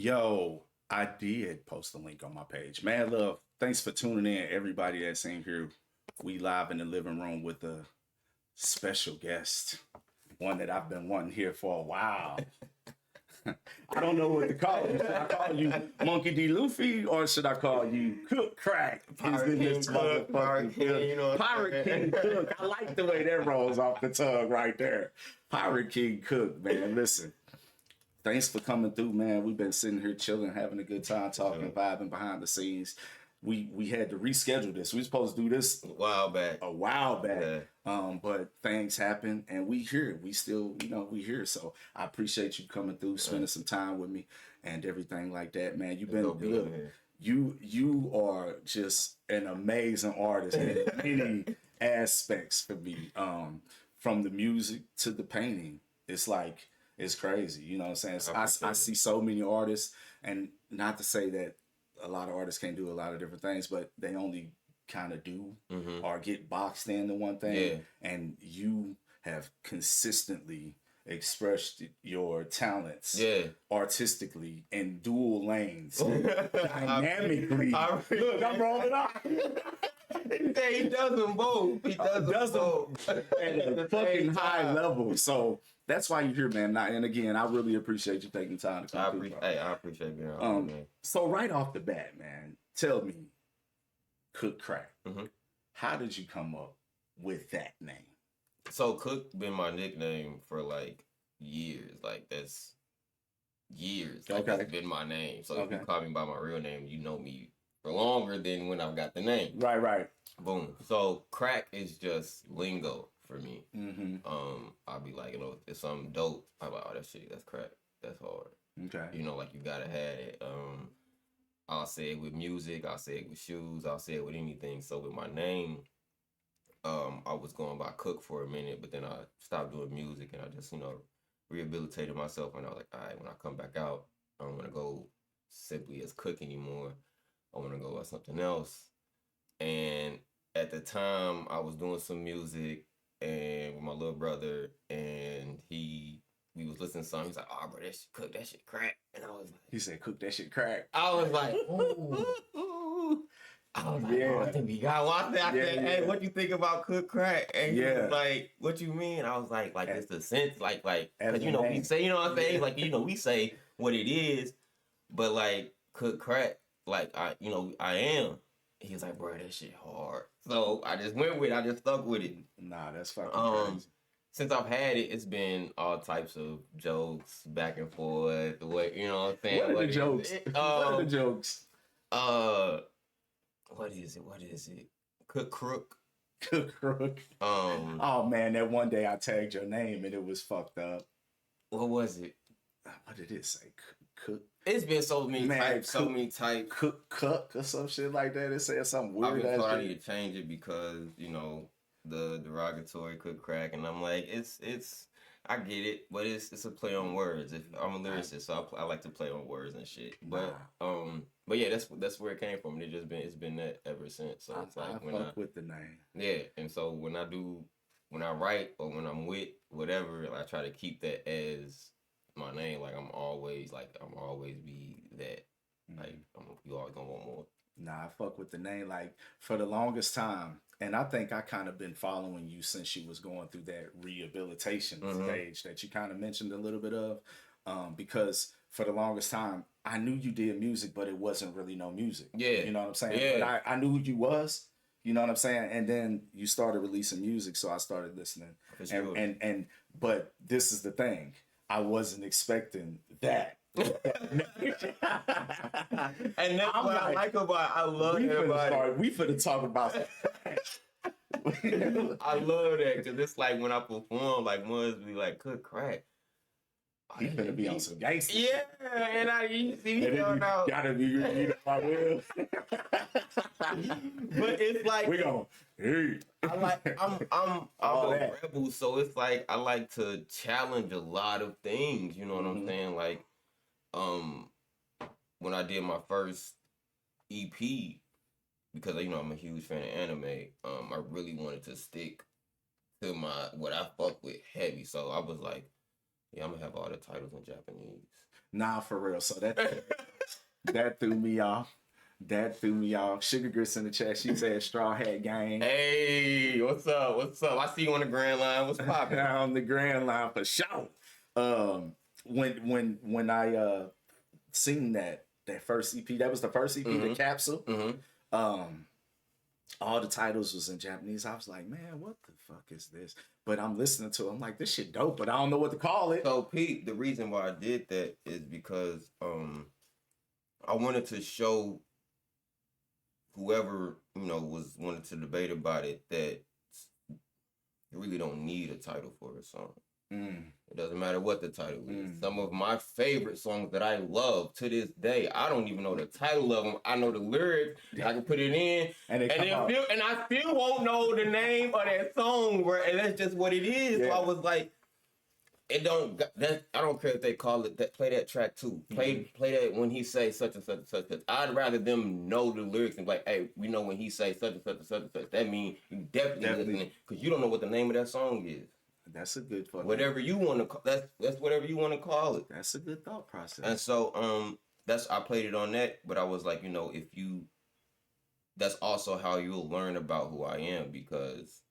Yo, I did post a link on my page. Man, love, thanks for tuning in, everybody that's in here. We live in the living room with a special guest, one that I've been wanting here for a while. I don't know what to call you. Should I call you Monkey D. Luffy or should I call you Cook Crvk? Pirate King Cook, Pirate King, you know what I'm Pirate saying? King Cook. I like the way that rolls off the tongue right there. Pirate King Cook, man. Listen, thanks for coming through, man. We've been sitting here chilling, having a good time, talking, vibing behind the scenes. We had to reschedule this. We were supposed to do this A while back. but things happen and we here. We still, we here. So I appreciate you coming through, spending some time with me and everything like that, man. You've been good. You are just an amazing artist in many aspects for me. From the music to the painting. It's like it's crazy. You know what I'm saying? So I see so many artists, and not to say that a lot of artists can't do a lot of different things, but they only kind of do or get boxed into one thing. Yeah. And you have consistently expressed your talents artistically in dual lanes, dynamically. Look, I'm rolling up. He does them both. He does them both. At a fucking high level. So that's why you're here, man. And again, I really appreciate you taking time to come through. I appreciate being on, man. So right off the bat, man, tell me, Cook Crvk, how did you come up with that name? So Cook been my nickname for like years. Like that's years. Like that's been my name. So if you call me by my real name, you know me for longer than when I've got the name. Right. Boom. So crack is just lingo for me. I'll be like, if something dope, I'm like, oh, that shit, that's crack. That's hard. Okay. Like you gotta have it. I'll say it with music, I'll say it with shoes, I'll say it with anything. So with my name, I was going by Cook for a minute, but then I stopped doing music and I just, rehabilitated myself, and I was like, all right, when I come back out, I don't want to go simply as Cook anymore. I want to go as something else. And at the time, I was doing some music and with my little brother, and we was listening to something. He's like, oh, bro, that shit Cook, that shit crack. And I was like, he said, Cook, that shit crack. I was like, ooh. I was like, oh, I think we got one. I said, hey, what you think about Cook Crvk? And he was like, what you mean? I was like, it's the sense, like, because, we say, you know what I'm saying? Like, we say what it is, but, like, Cook Crvk, like, I am. He was like, bro, that shit hard. So I just went with it. I just stuck with it. Nah, that's fucking crazy. Since I've had it, it's been all types of jokes back and forth. The way, you know what I'm saying? What are the jokes? What are the jokes? What is it? Cook Crvk. Cook Crvk. Oh man, that one day I tagged your name and it was fucked up. What was it? What did it say? Cook. It's been so many types. Cook or some shit like that. It said something weird. I need to change it because the derogatory Cook Crvk, and I'm like, it's. I get it, but it's a play on words. I'm a lyricist, so I like to play on words and shit. But yeah, that's where it came from. It's been that ever since. So it's like I fuck with the name. Yeah, and so when I write or when I'm with whatever, I try to keep that as my name. Like I'm always be that. Like you always gonna want more. Nah, I fuck with the name. Like for the longest time, and I think I kind of been following you since you was going through that rehabilitation stage that you kind of mentioned a little bit of, because for the longest time I knew you did music, but it wasn't really no music. Yeah, you know what I'm saying. Yeah. But I knew who you was. You know what I'm saying? And then you started releasing music, so I started listening. But this is the thing. I wasn't expecting that. And that's what I like about I love everybody. We finna talk about I love that because it's like when I perform, like ones be like, Cook Crvk. He finna be on some gangster. Yeah, and you see me going out. Gotta be my will. But it's like we go. Hey. I'm a rebel, so it's like I like to challenge a lot of things. You know what I'm saying? Like, when I did my first EP, because I'm a huge fan of anime, I really wanted to stick to what I fuck with heavy. So I was like, yeah, I'm gonna have all the titles in Japanese. Nah, for real. So that threw me off. That threw me off. Sugar Grits in the chat. She said Straw Hat Gang. Hey, what's up? What's up? I see you on the Grand Line. What's poppin'? On the Grand Line for sure. When I seen that first EP, that was the first EP, the Capsule. All the titles was in Japanese. I was like, man, what the fuck is this? But I'm listening to it. I'm like, this shit dope, but I don't know what to call it. So Pete, the reason why I did that is because I wanted to show whoever, wanted to debate about it that you really don't need a title for a song. It doesn't matter what the title is. Some of my favorite songs that I love to this day, I don't even know the title of them. I know the lyrics. I can put it in, and I still won't know the name of that song. And that's just what it is. Yeah. So I was like, I don't care if they call it that. Play that track too. Play that when he say such and such and such. I'd rather them know the lyrics and be like, hey, we know when he say such and such and such and such. That means you definitely listening, because you don't know what the name of that song is. That's a good fucking... Whatever you want to... That's whatever you want to call it. That's a good thought process. And so, I played it on that, but I was like, that's also how you'll learn about who I am, because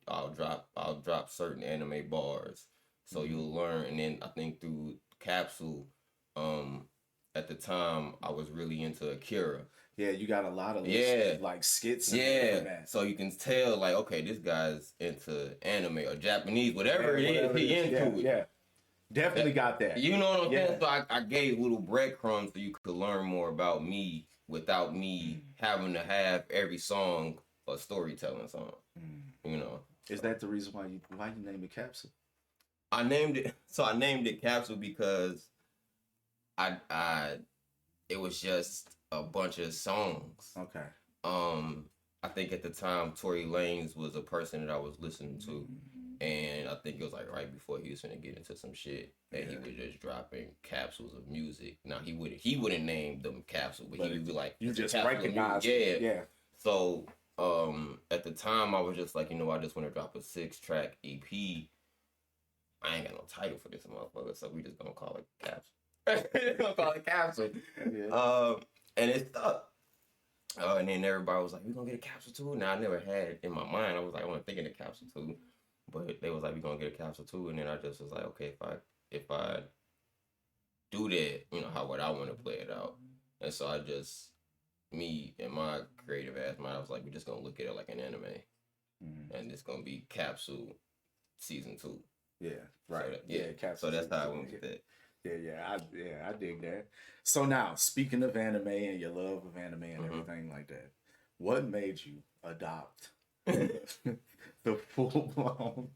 I'll drop certain anime bars. So you'll learn, and then I think through Capsule, at the time, I was really into Akira. Yeah, you got a lot of like skits. That. So you can tell, like, okay, this guy's into anime or Japanese, whatever it is, he into it. Yeah, definitely got that. You know what I'm saying? So I gave little breadcrumbs so you could learn more about me without me having to have every song a storytelling song. Is that the reason why you named it Capsule? I named it Capsule because it was just a bunch of songs. Okay. I think at the time Tory Lanez was a person that I was listening to, and I think it was like right before he was gonna get into some shit, and he was just dropping capsules of music. Now he wouldn't name them capsule, but he would be like, you just recognize it. Yeah. So at the time I was just like, I just want to drop a 6-track EP. I ain't got no title for this motherfucker, so we just gonna call it Capsule. We're gonna call it Capsule. Yeah. And it stuck. And then everybody was like, we're gonna get a Capsule 2. Now I never had it in my mind. I was like, I want to think of the Capsule 2. But they was like, we're gonna get a Capsule 2. And then I just was like, okay, if I do that, how would I want to play it out? And so me and my creative ass mind, I was like, we're just gonna look at it like an anime. And it's gonna be Capsule Season 2. Yeah, right. So Capsule. So that's how I went with it. I dig that. So now, speaking of anime and your love of anime and everything like that, what made you adopt the full-blown?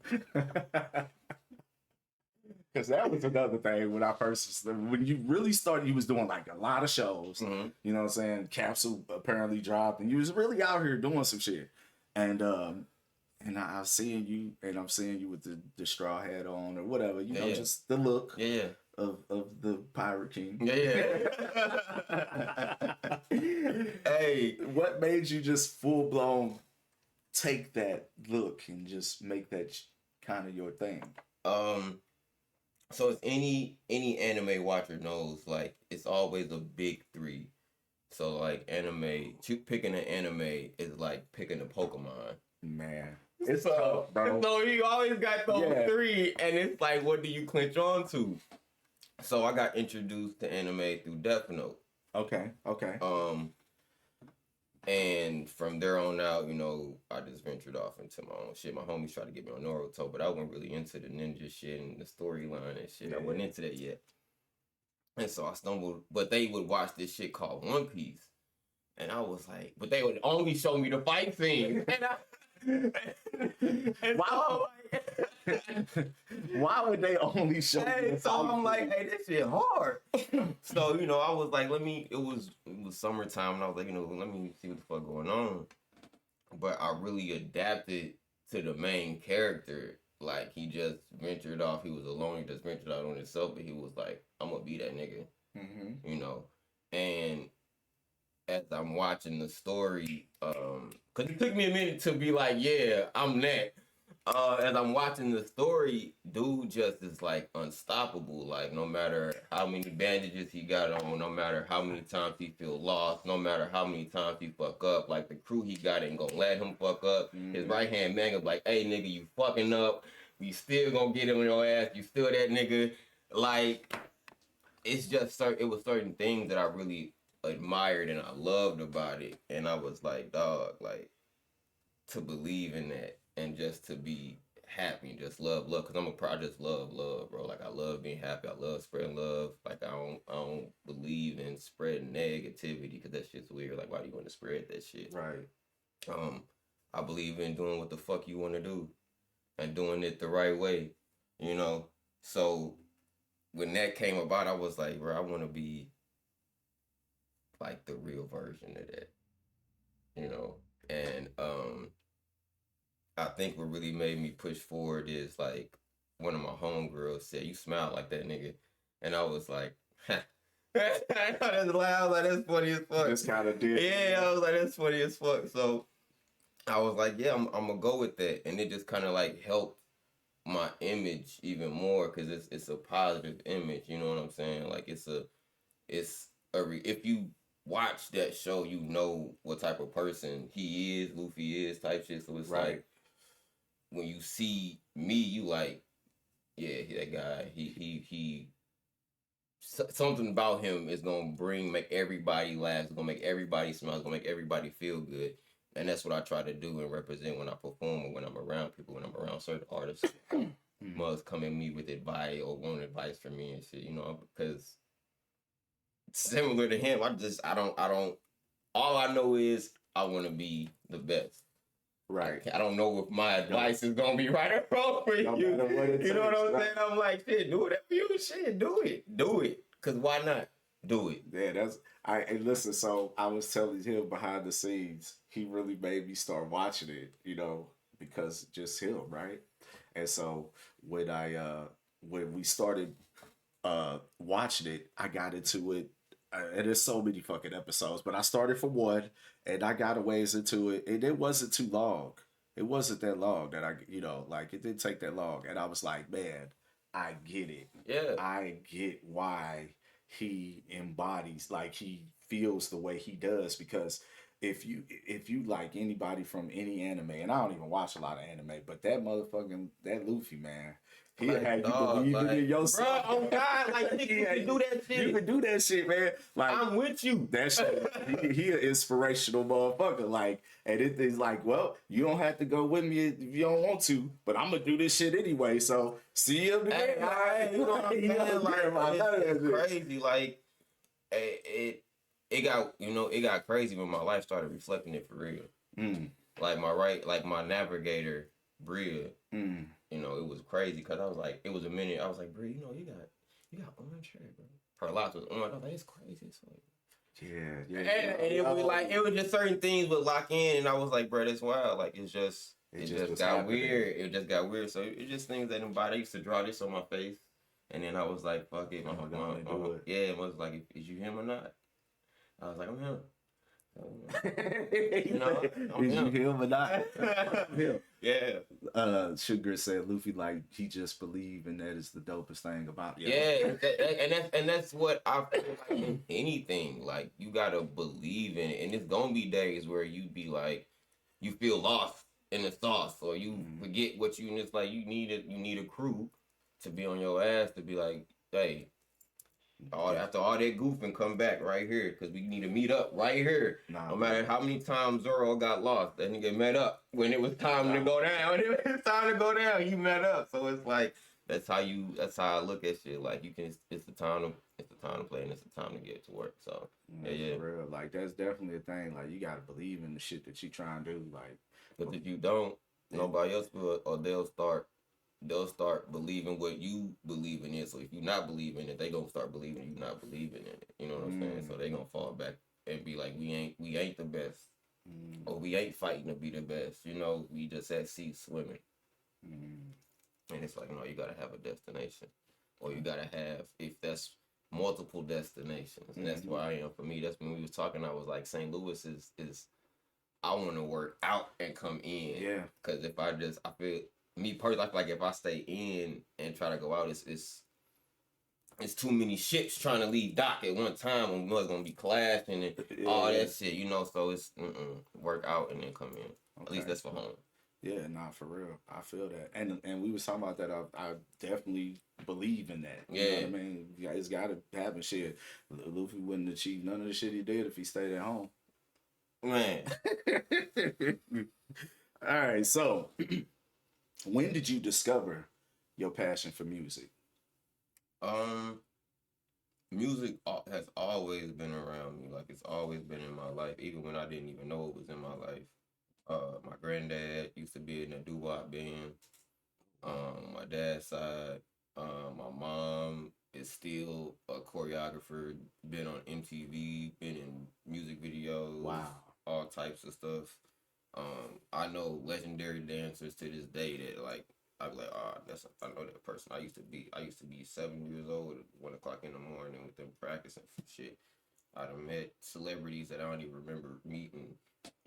Because that was another thing when you really started, you was doing like a lot of shows. You know what I'm saying? Capsule apparently dropped, and you was really out here doing some shit. And I'm seeing you with the straw hat on or whatever, just the look. Yeah. Of the Pirate King. Yeah. Hey, what made you just full blown take that look and just make that kind of your thing? So as any anime watcher knows, like, it's always a big 3. So like picking an anime is like picking a Pokemon. Man. It's tough, bro. So you always got those 3, and it's like, what do you clinch on to? So I got introduced to anime through Death Note. Okay. And from there on out, I just ventured off into my own shit. My homies tried to get me on Naruto, but I wasn't really into the ninja shit and the storyline and shit. I wasn't into that yet. And so I stumbled, but they would watch this shit called One Piece. And I was like, but they would only show me the fight scene. Wow. Why would they only show you? So I'm like, hey, this shit hard. So, I was like, it was summertime, and I was like, let me see what the fuck going on. But I really adapted to the main character. Like, he just ventured off. He was alone. He just ventured out on himself, but he was like, I'm gonna be that nigga. And as I'm watching the story, because it took me a minute to be like, yeah, I'm that. As I'm watching the story, dude just is like unstoppable. Like no matter how many bandages he got on, no matter how many times he feel lost, no matter how many times he fuck up, like the crew he got ain't gonna let him fuck up. His right hand man is like, hey nigga, you fucking up. We still gonna get him on your ass. You still that nigga. Like it's just it was certain things that I really admired and I loved about it. And I was like, dog, like to believe in that and just to be happy, just love, because I just love, bro. Like I love being happy. I love spreading love. Like I don't believe in spreading negativity because that shit's weird. Like why do you want to spread that shit? Right. I believe in doing what the fuck you want to do and doing it the right way, you know. So when that came about, I was like, bro, I want to be like the real version of that, you know. And I think what really made me push forward is like one of my homegirls said, "You smile like that nigga," and I was like, "Ha." That's loud. Like that's funny as fuck. Just kind of did. Yeah, I was like, that's funny as fuck. So I was like, yeah, I'm gonna go with that, and it just kind of like helped my image even more because it's a positive image. You know what I'm saying? Like if you watch that show, you know what type of person he is, Luffy is, type shit. So it's like when you see me, you like, yeah, that guy. He. Something about him is gonna make everybody laugh. It's gonna make everybody smile. It's gonna make everybody feel good. And that's what I try to do and represent when I perform or when I'm around people, when I'm around certain artists. Must come at me with advice or want advice from me and shit, you know, because similar to him, I don't, all I know is I want to be the best. Right. I don't know if my advice is going to be right or wrong for you. You know what I'm saying? I'm like, shit, do whatever you shit. Do it. Do it. Because why not? Do it. Yeah, and listen, so I was telling him behind the scenes, he really made me start watching it, you know, because just him, right? And so when when we started watching it, I got into it, and there's so many fucking episodes, but I started from one, and I got a ways into it, and it wasn't too long. It wasn't that long that like it didn't take that long, and I was like, man, I get it. Yeah. I get why he embodies, like he feels the way he does, because if you like anybody from any anime, and I don't even watch a lot of anime, but that Luffy, man, he'll have you believing in yourself. Bro, oh God, like nigga, you can do that shit. You can do that shit, man. Like I'm with you. That shit, he an inspirational motherfucker. Like, and it's like, well, you don't have to go with me if you don't want to, but I'm gonna do this shit anyway. So see you again. You know what I'm saying? Like, it's crazy. Like, it got crazy when my life started reflecting it for real. Like my navigator, Bria. You know, it was crazy because I was like, it was a minute. I was like, Bria, you got orange hair, bro. Her locks was orange. I was like, it's crazy. It's like, yeah. And it was like, it was just certain things would lock in, and I was like, bro, that's wild. Like, it just got weird. It just got weird. So it's just things that embody. I used to draw this on my face, and then I was like, fuck it. My was like, is you him or not? I was like, I'm him. You know, is you him or not? Him. Yeah. Sugar said Luffy, like, he just believe, and that is the dopest thing about you. Yeah, and that's what I feel like in anything. Like, you gotta believe in it, and it's gonna be days where you be like, you feel lost in the sauce, or you forget what you. And it's like you need a crew to be on your ass to be like, hey. After all that goofing, come back right here because we need to meet up right here. No matter how many times Zoro got lost, that nigga met up when it was time to go down. When it was time to go down, he met up. So it's like that's how I look at shit. Like you can, it's the time to play and it's the time to get to work. So yeah, for real. Like that's definitely a thing. Like you gotta believe in the shit that you trying to do. Like, but if you don't, nobody else will, or they'll start believing what you believe in it. So if you not believing it, they gonna start believing you not believing in it. You know what I'm saying? So they gonna fall back and be like, we ain't the best, or we ain't fighting to be the best. You know, we just at sea swimming. And it's like, no, you gotta have a destination, or you gotta have, if that's multiple destinations. And that's where I am. For me, that's when we was talking. I was like, St. Louis is I want to work out and come in. Yeah. Because if I feel me personally, I feel like if I stay in and try to go out, it's too many ships trying to leave dock at one time, and we're gonna be clashing and all that shit, you know. So it's work out and then come in. Okay. At least that's for home. Yeah, nah, for real. I feel that. And we was talking about that. I definitely believe in that. You know what I mean? Yeah, it's got to happen. Shit, Luffy wouldn't achieve none of the shit he did if he stayed at home. Man. All right, so when did you discover your passion for music? Music has always been around me. Like, it's always been in my life, even when I didn't even know it was in my life. My granddad used to be in a doo-wop band. My dad's side, my mom is still a choreographer, been on MTV, been in music videos, wow, all types of stuff. I know legendary dancers to this day that, like, I'm like, I know that person. I used to be 7 years old at 1:00 in the morning with them practicing for shit. I done met celebrities that I don't even remember meeting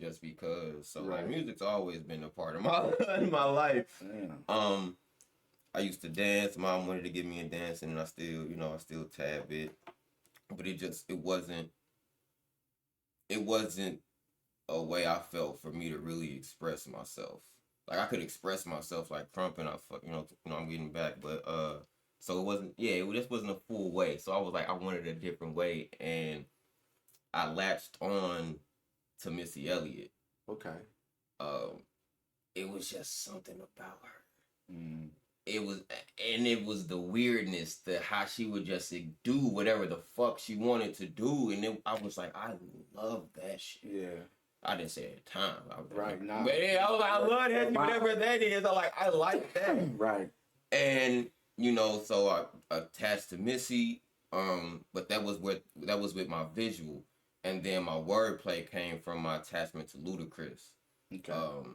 just because. So right. Like, music's always been a part of my life. Damn. I used to dance. Mom wanted to get me in dancing, and I still tab it. But it wasn't a way I felt for me to really express myself. Like, I could express myself like Crump, and I'm getting back, but so it wasn't. Yeah, it just wasn't a full way. So I was like, I wanted a different way, and I latched on to Missy Elliott. Okay. It was just something about her. Mm. It was the weirdness, how she would just do whatever the fuck she wanted to do, and then I was like, I love that shit. Yeah. I didn't say it at the time. Right now. But yeah, I was like, I love that, whatever that is. I like that. Right. And so I attached to Missy, but that was with my visual, and then my wordplay came from my attachment to Ludacris. Okay.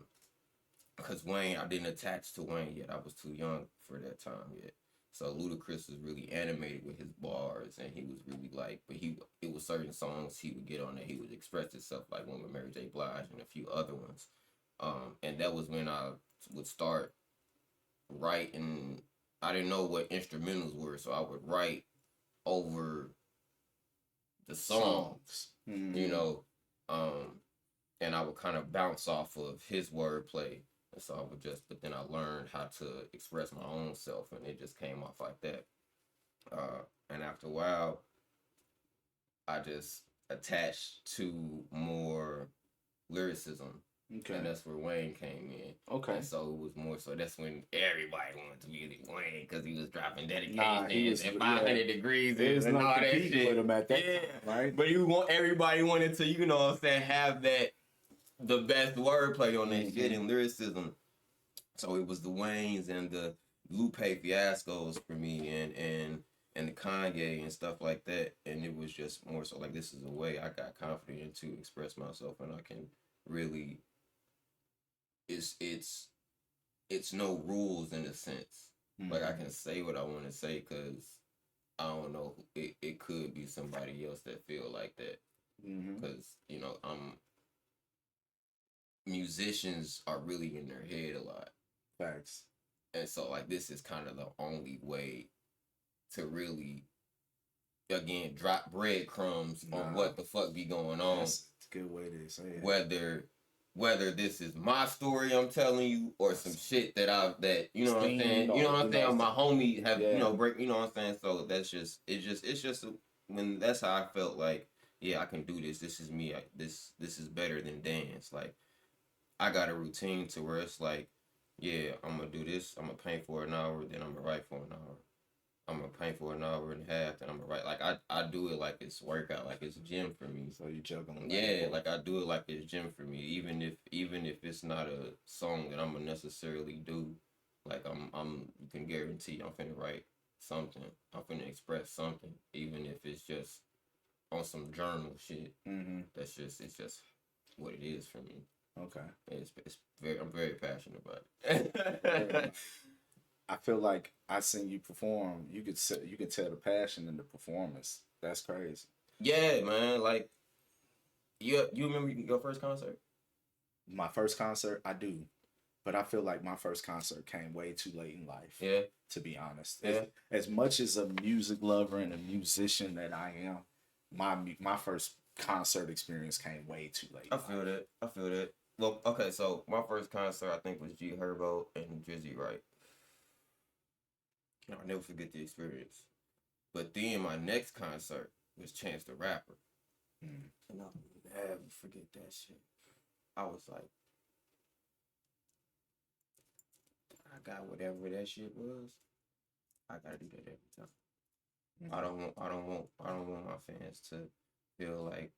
Because Wayne, I didn't attach to Wayne yet. I was too young for that time yet. So Ludacris was really animated with his bars, and he was really like, it was certain songs he would get on that he would express himself, like one with Mary J. Blige and a few other ones. And that was when I would start writing. I didn't know what instrumentals were, so I would write over the songs. Mm-hmm. And I would kind of bounce off of his wordplay. And so but then I learned how to express my own self, and it just came off like that. And after a while, I just attached to more lyricism. Okay. And that's where Wayne came in. Okay. And so it was more so that's when everybody wanted to be Wayne, because he was dropping Dedications and 500 Degrees and all that shit. With him at that time, right? But everybody wanted to, have the best wordplay on that shit and lyricism. So it was the Waynes and the Lupe Fiascos for me, and the Kanye and stuff like that. And it was just more so like, this is a way I got confident to express myself, and I can really. It's no rules in a sense. Mm-hmm. Like, I can say what I want to say, because I don't know. It could be somebody else that feel like that. Because musicians are really in their head a lot. Facts. And so, like, this is kind of the only way to really, again, drop breadcrumbs on what the fuck be going on. That's a good way to say it. Whether this is my story I'm telling you, or some shit that you know what I'm saying? You know what I'm saying? My homie have, break, you know what I'm saying? So it's just when that's how I felt like, yeah, I can do this. This is me. This is better than dance. Like, I got a routine to where it's like, yeah, I'm going to do this. I'm going to paint for an hour, then I'm going to write for an hour. I'm going to paint for an hour and a half, then I'm going to write. Like, I do it like it's workout, like it's gym for me. So you juggling? Yeah, like I do it like it's gym for me. Even if it's not a song that I'm going to necessarily do, like you can guarantee I'm finna write something. I'm finna express something, even if it's just on some journal shit. Mm-hmm. It's just what it is for me. Okay. I'm very passionate about it. I feel like I seen you perform. You could tell the passion in the performance. That's crazy. Yeah, man. Like, you remember your first concert? My first concert, I do, but I feel like my first concert came way too late in life. Yeah. To be honest. Yeah. As much as a music lover and a musician that I am, my first concert experience came way too late. I feel that. Well, okay, so my first concert I think was G Herbo and Drizzy Wright. I'll never forget the experience. But then my next concert was Chance the Rapper. And I'll never forget that shit. I was like, I got whatever that shit was. I gotta do that every time. I don't want my fans to feel like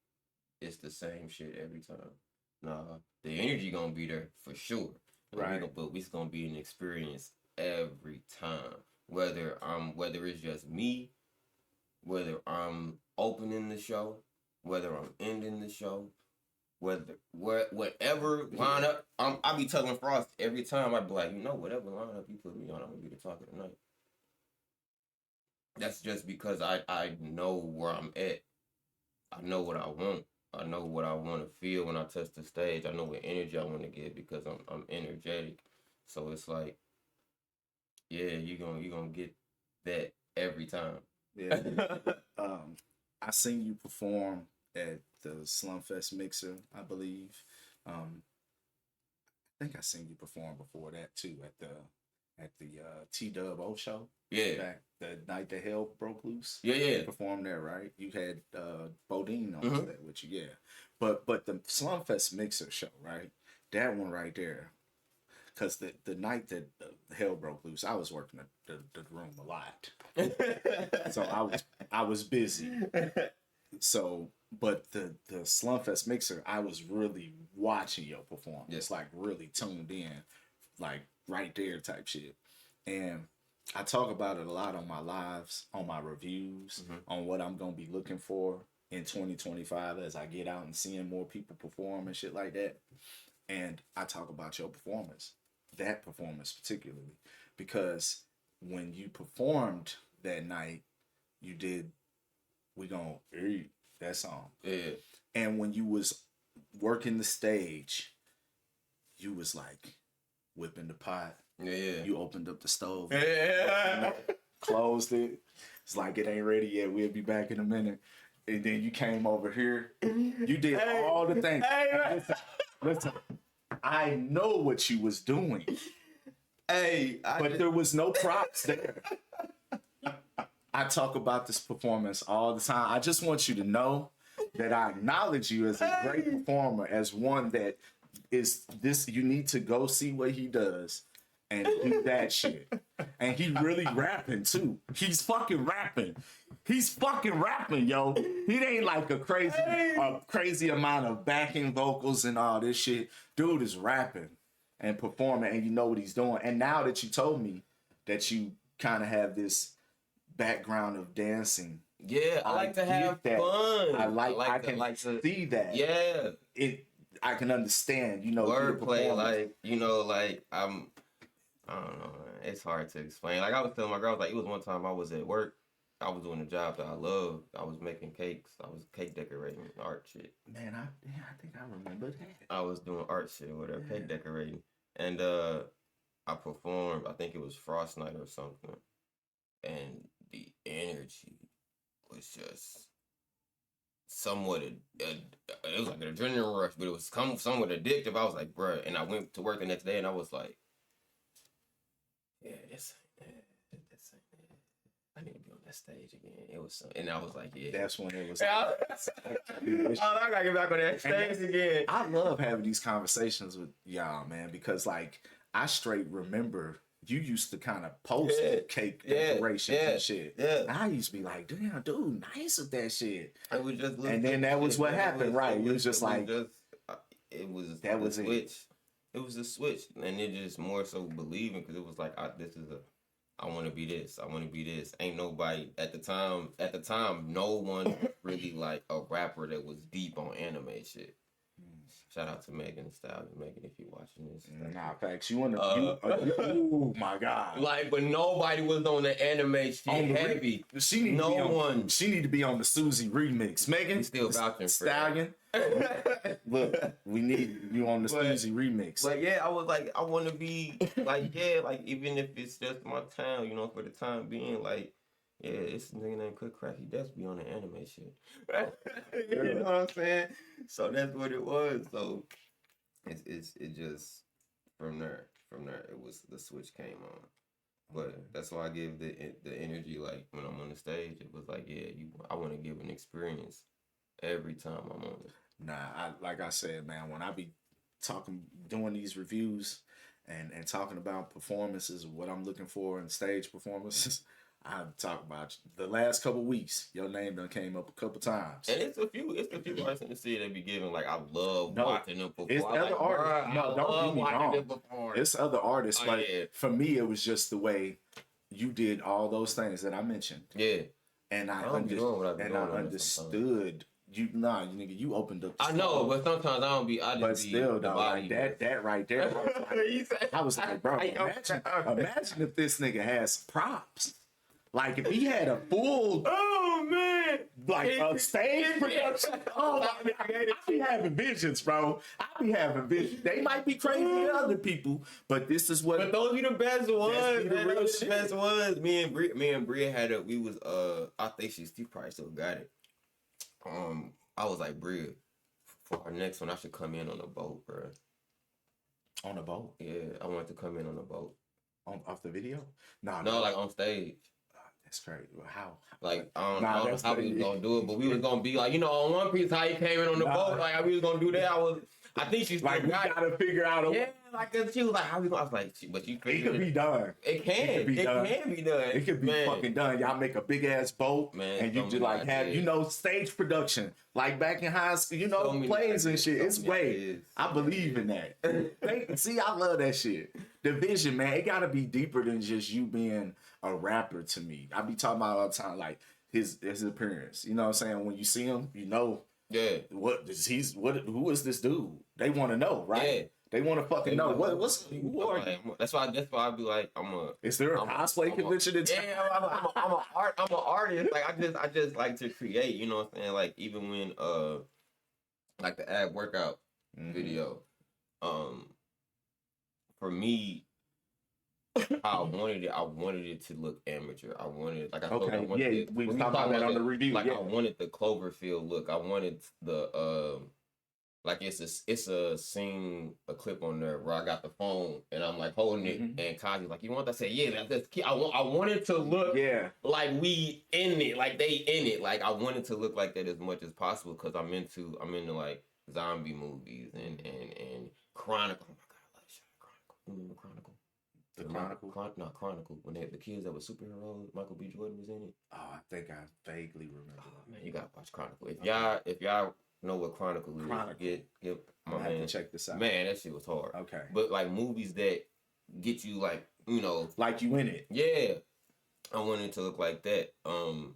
it's the same shit every time. Nah, the energy gonna be there for sure. Right. But it's gonna be an experience every time. Whether it's just me, whether I'm opening the show, whether I'm ending the show, whatever lineup, I be telling Frost every time. I be like, whatever lineup you put me on, I'm gonna be the talk of the night. That's just because I know where I'm at. I know what I want. I know what I want to feel when I touch the stage. I know what energy I want to get because I'm energetic. So it's like, yeah, you gonna get that every time. Yeah. I seen you perform at the Slumfest Mixer, I believe. I think I seen you perform before that too at the T-Dub-O show. Yeah. Back the night the hell broke loose. Yeah. You performed there, right? You had Bodine on that with you, yeah. But the Slumfest Mixer show, right? That one right there. Because the night that hell broke loose, I was working the room a lot. So I was busy. So, but the Slumfest Mixer, I was really watching your performance. Yeah. Like really tuned in, like right there type shit. And I talk about it a lot on my lives, on my reviews, on what I'm going to be looking for in 2025 as I get out and seeing more people perform and shit like that. And I talk about your performance, that performance particularly, because when you performed that night, you did We Gonna Eat that song. Yeah. And when you was working the stage, you was like whipping the pot. Yeah. You opened up the stove. Yeah. Closed it. It's like it ain't ready yet. We'll be back in a minute. And then you came over here. You did all the things. Listen, I know what you was doing. But there was no props there. I talk about this performance all the time. I just want you to know that I acknowledge you as a great performer, as one that is this. You need to go see what he does and do that shit. And he really rapping too. He's fucking rapping. Yo. He ain't like a crazy amount of backing vocals and all this shit. Dude is rapping and performing, and you know what he's doing. And now that you told me that you kind of have this background of dancing, yeah, I like to have fun. I can see that. Yeah, I can understand. Wordplay, I don't know, man. It's hard to explain. Like I was telling my girl, it was one time I was at work. I was doing a job that I loved. I was making cakes. I was cake decorating, art shit. Man, I think I remember that. I was doing art shit or whatever, cake decorating. And I performed, I think it was Frost Night or something. And the energy was just somewhat, it was like an adrenaline rush, but it was somewhat addictive. I was like, bruh. And I went to work the next day and I was like, yeah, I need to be on that stage again. It was and I was like, yeah. That's when it was. I gotta get back on that stage again. I love having these conversations with y'all, man, because I straight remember you used to kind of post cake decorations and shit. Yeah. I used to be like, damn, dude, nice with that shit. It was just, and then that was what happened, right? It was just like, it was that was switch. it. It was a switch, and it just more so believing, because it was like, I want to be this. I want to be this. Ain't nobody at the time. No one really like a rapper that was deep on anime shit. Shout out to Megan Thee Stallion. Megan, if you're watching this. Nah, facts. You want to? Oh my god! But nobody was on the anime shit heavy. She need to be on the Susie remix. Megan, He's still vouching for Stallion. Look, we need you on the Steezy remix. But yeah, I was like, I want to be like, yeah, like even if it's just my town, you know, for the time being, like, yeah, it's a nigga named Cook Crvk. He does be on the anime shit. You know what I'm saying? So that's what it was. So it just from there it was the switch came on. But that's why I give the energy, like when I'm on the stage, it was like, yeah, I want to give an experience every time I'm on it. Nah, like I said, man, when I be doing these reviews and talking about performances, what I'm looking for in stage performances, I talk about the last couple weeks. Your name done came up a couple times, and it's a few artists in the city that be giving, like, I love watching them perform. It's other artists. No, don't get me wrong. It's other artists, but for me, it was just the way you did all those things that I mentioned. Yeah, and I understood. Nigga, you opened up. I know, but sometimes I don't be. I just but still, though, like that right there. I was like, bro, imagine if this nigga has props. Like if he had a full, oh man, like a stage production. Oh my God, I be having visions, bro. I be having visions. They might be crazy to other people, but this is what. But those be the best ones. Those the best ones. Me and Bria had a. We was I think she probably still got it. I was like, Bria, for our next one, I should come in on a boat, bro. On a boat? Yeah, I wanted to come in on a boat. Off the video? No, like on stage. That's crazy. How? Like, I don't know how we was gonna do it, but we was gonna be like, you know, on One Piece, how he came in on the boat, like how we was gonna do that. I think she's like, we gotta figure out a way. Like she was like, how we gonna? I was like, but you it could be done. It can be done. It could be fucking done. Y'all make a big ass boat, man, and you just like have stage production like back in high school, plays and shit. It's way. I believe in that. See, I love that shit. The vision, man, it gotta be deeper than just you being a rapper to me. I be talking about all the time, like his appearance. You know what I'm saying? When you see him, you know. Yeah. Who is this dude? They want to know, right? Yeah. They want to fucking know. Who are you? That's why I be like, Is there a cosplay convention? I'm an artist. Like I just like to create, you know what I'm saying? Like even when like the ab workout video, for me, I wanted it to look amateur. I wanted, like I told you, we was talking about that on the review. Like I wanted the Cloverfield look. I wanted the like it's a scene, a clip on there where I got the phone and I'm like holding it, and Kaji's like, "You want that?" I say, "Yeah, that's key." I want it to look like we in it, like they in it. Like I want it to look like that as much as possible because I'm into like zombie movies and Chronicle. Oh my God, I love shit. Chronicle. You remember Chronicle? The Chronicle? Not Chronicle. When they had the kids that were superheroes, Michael B. Jordan was in it. Oh, I think I vaguely remember. Oh, man, you gotta watch Chronicle. If y'all know what Chronicle is, get my man. Have to check this out. Man, that shit was hard. Okay. But like movies that get you like, you know, like you in it. Yeah. I want it to look like that. I'm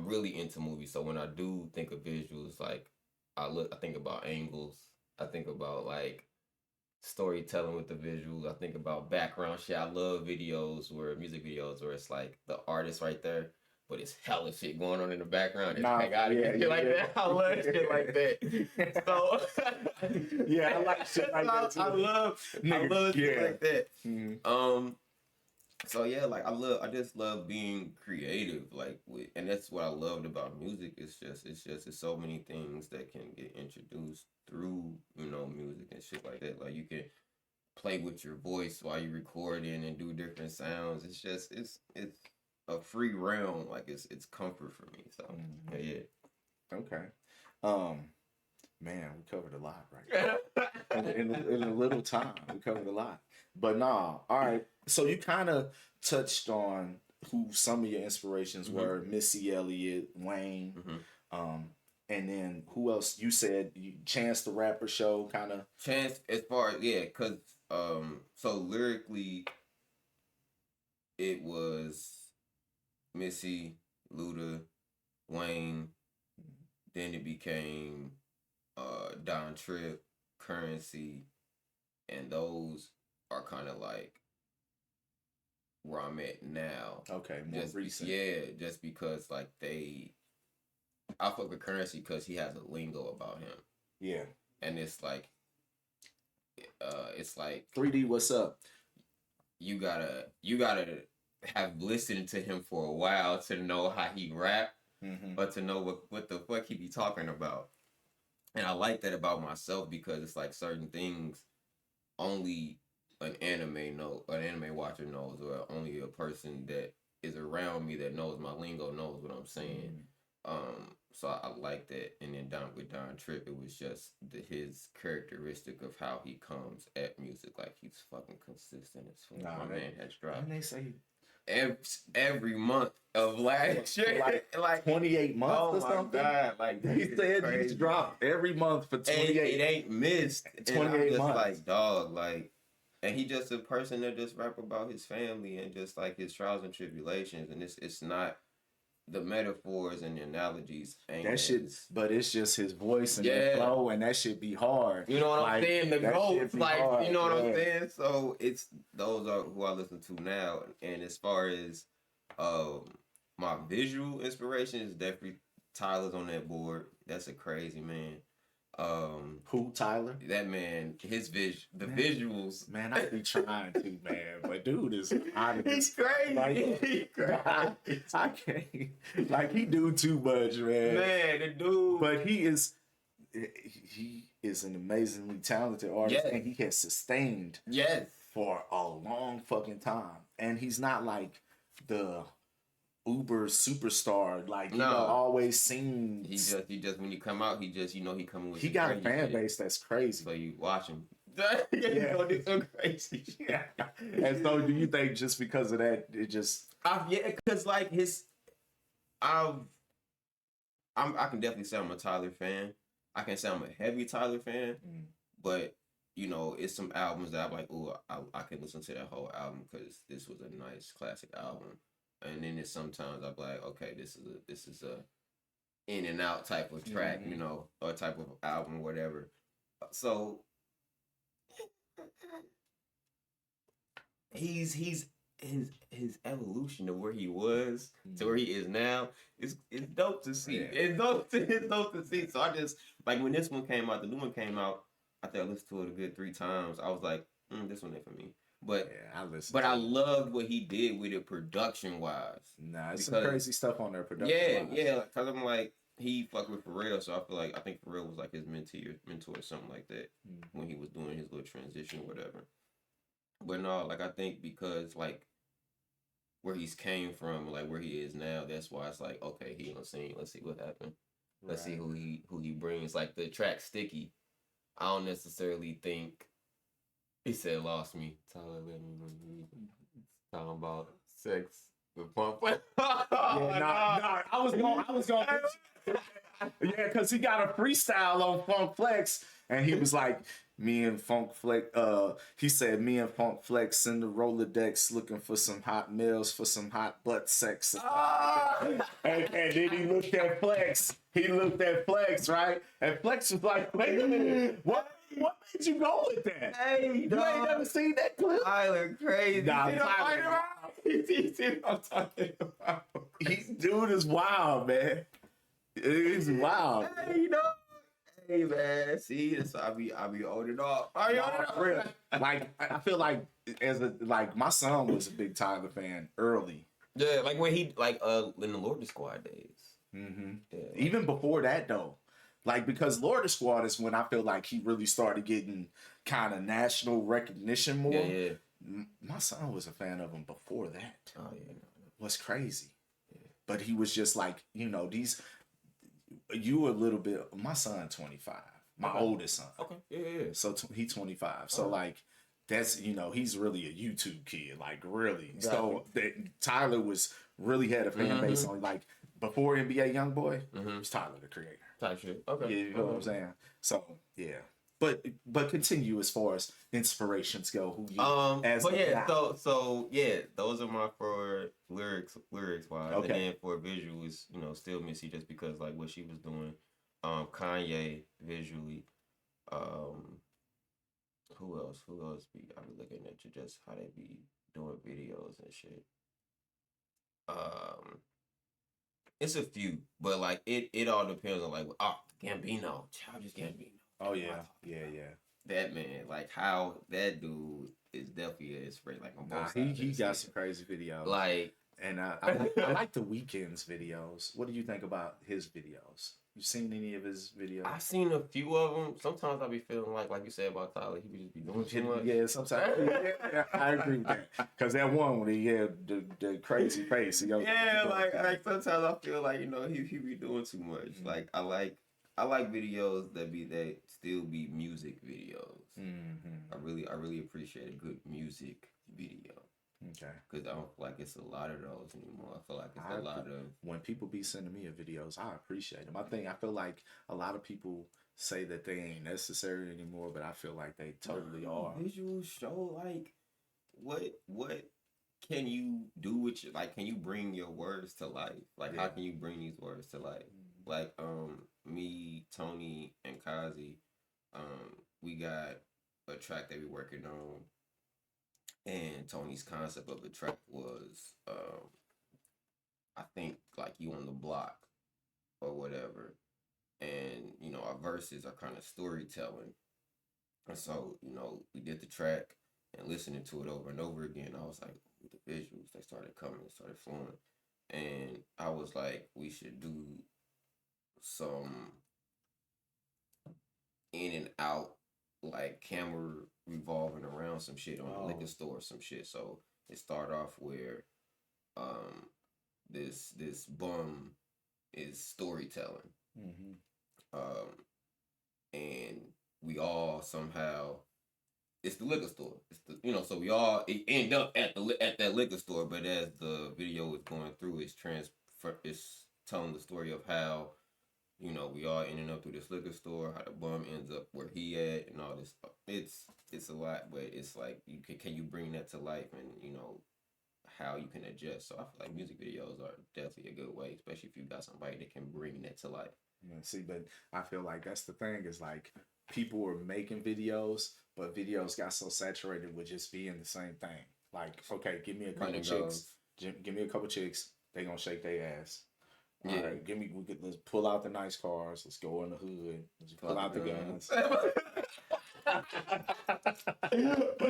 really into movies, so when I do think of visuals, like I think about angles. I think about like storytelling with the visuals. I think about background shit. I love music videos where it's like the artist right there, but it's hella shit going on in the background. Like that. I love shit like that. So I like shit like that too. I love shit like that. Mm-hmm. So yeah, like I just love being creative, like and that's what I loved about music. It's just so many things that can get introduced through, you know, music and shit like that. Like you can play with your voice while you're recording and do different sounds. It's a free realm. Like it's comfort for me. So yeah. Okay. Man, we covered a lot right now. in a little time, we covered a lot. But nah, all right. So you kind of touched on who some of your inspirations were: Missy Elliott, Wayne, and then who else? You said Chance the Rapper show, kind of. Chance, as far as because so lyrically, it was Missy, Luda, Wayne. Then it became Don Tripp, Currency, and those are kind of like where I'm at now. Okay, more recent. Just because like I fuck with Currency because he has a lingo about him. Yeah. And it's like 3D, what's up? You gotta have listened to him for a while to know how he rap, but to know what the fuck he be talking about. And I like that about myself because it's like certain things only an anime watcher knows, or only a person that is around me that knows my lingo knows what I'm saying. So I like that. And then with Don Tripp, it was just his characteristic of how he comes at music. Like, he's fucking consistent as fuck. My man has dropped. And they say every month of last year, like 28 months or something. God, like he said he's dropped every month for 28. It ain't missed. 28 months. Like, dog, like, and he just a person that just rap about his family and just like his trials and tribulations, and it's not the metaphors and the analogies. That shit, but it's just his voice and the flow, and that shit be hard. You know what I'm saying? The goats, like, hard. You know what I'm saying? So those are who I listen to now. And as far as my visual inspiration is definitely Tyler's on that board. That's a crazy man. Who, Tyler? That man, visuals. Man, I be trying to, man, but dude is honest. He's crazy. Like, I can't. Like, he do too much, man. Man, the dude. But he is an amazingly talented artist, and he has sustained for a long fucking time. And he's not like the uber superstar, like always seems. He just when you come out, he coming with. He got a fan base that's crazy. So you watch him. Gonna do some crazy shit. And so, do you think just because of that, it just? Because like I can definitely say I'm a Tyler fan. I can say I'm a heavy Tyler fan, but it's some albums that I'm like, oh, I can listen to that whole album because this was a nice classic album. And then it's sometimes I'm like, okay, this is a in and out type of track, or type of album, whatever. So he's his evolution of where he was to where he is now is dope to see. Yeah. It's dope to see. So I just like when this one came out, the new one came out. I think I listened to it a good 3 times. I was like, this one ain't for me. But I loved what he did with it production wise. Nah, it's some crazy stuff on there production wise. Yeah, because I'm like, he fucked with Pharrell, so I think Pharrell was like his mentor or something like that when he was doing his little transition or whatever. But no, like I think because like where he's came from, like where he is now, that's why it's like, okay, he on the scene. Let's see what happened. Let's see who he brings. Like the track Sticky, I don't necessarily think. He said, "Lost me." Tyler, let me talking about sex with Pump. I was going. Yeah, because he got a freestyle on Funk Flex, and he was like, "Me and Funk Flex." He said, "Me and Funk Flex in the Rolodex looking for some hot males for some hot butt sex." And then he looked at Flex. Right? And Flex was like, "Wait a minute, what made you go with that? Hey, you ain't never seen that clip?" Tyler crazy. Nah, Tyler. See what I'm talking about? Dude is wild, man. It's wild. Hey, man. See, so I be holding off. Like I feel like my son was a big Tyler fan early. Yeah, like when he in the Lord Squad days. Mm-hmm. Yeah, even before that though. Like, because Lord Squad is when I feel like he really started getting kind of national recognition more. Yeah. My son was a fan of him before that. Oh, yeah. What's crazy. Yeah. But he was just like, you a little bit, my son 25, my oldest son. Okay, yeah. So he's 25. So like, that's, he's really a YouTube kid, like really. Exactly. So Tyler really had a fan base on, like, before NBA Youngboy, it was Tyler the Creator. Type shit. Okay. Yeah, you know what I'm saying? So, yeah. But continue as far as inspirations go. Who you those are my for lyrics wise. Okay. And then for visuals, still Missy just because like what she was doing. Kanye visually. Who else I be looking at you just how they be doing videos and shit. It's a few, but like it all depends on like Gambino, Childish Gambino. Oh yeah, yeah. That man, like how that dude is definitely a inspiration. Like on both sides. He got some crazy videos. Like, and I like the Weeknd's videos. What do you think about his videos? You seen any of his videos? I've seen a few of them. Sometimes I be feeling like you said about Tyler, he be just be doing too much. Yeah, sometimes. Yeah, I agree with that. Because that one when he had the crazy face. Yeah, like sometimes I feel like he be doing too much. Mm-hmm. Like I like videos that still be music videos. Mm-hmm. I really appreciate a good music video. Okay. Because I don't feel like it's a lot of those anymore. I feel like it's a lot of... When people be sending me videos, I appreciate them. I feel like a lot of people say that they ain't necessary anymore, but I feel like they totally are. Visuals show, like, what can you do with your... Like, can you bring your words to life? Like, how can you bring these words to life? Mm-hmm. Like, me, Tony, and Kazi, we got a track that we working on. And Tony's concept of the track was, I think, like, you on the block or whatever. And, our verses are kind of storytelling. And so, we did the track and listening to it over and over again. I was like, the visuals, they started coming, they started flowing. And I was like, we should do some in and out, like camera revolving around some shit on the liquor store, some shit. So it started off where this bum is storytelling. Mm-hmm. And we all somehow, it's the liquor store. It's the so we all end up at that liquor store, but as the video is going through, it's telling the story of how we all ending up through this liquor store, how the bum ends up where he at, and all this stuff. It's a lot, but it's like can you bring that to life, and how you can adjust. So I feel like music videos are definitely a good way, especially if you got somebody that can bring that to life. Yeah, see, but I feel like that's the thing is like people were making videos, but videos got so saturated with just being the same thing. Like, okay, give me a couple chicks, they gonna shake their ass. Yeah. All right, let's pull out the nice cars. Let's go in the hood. Let's pull out the guns. Pull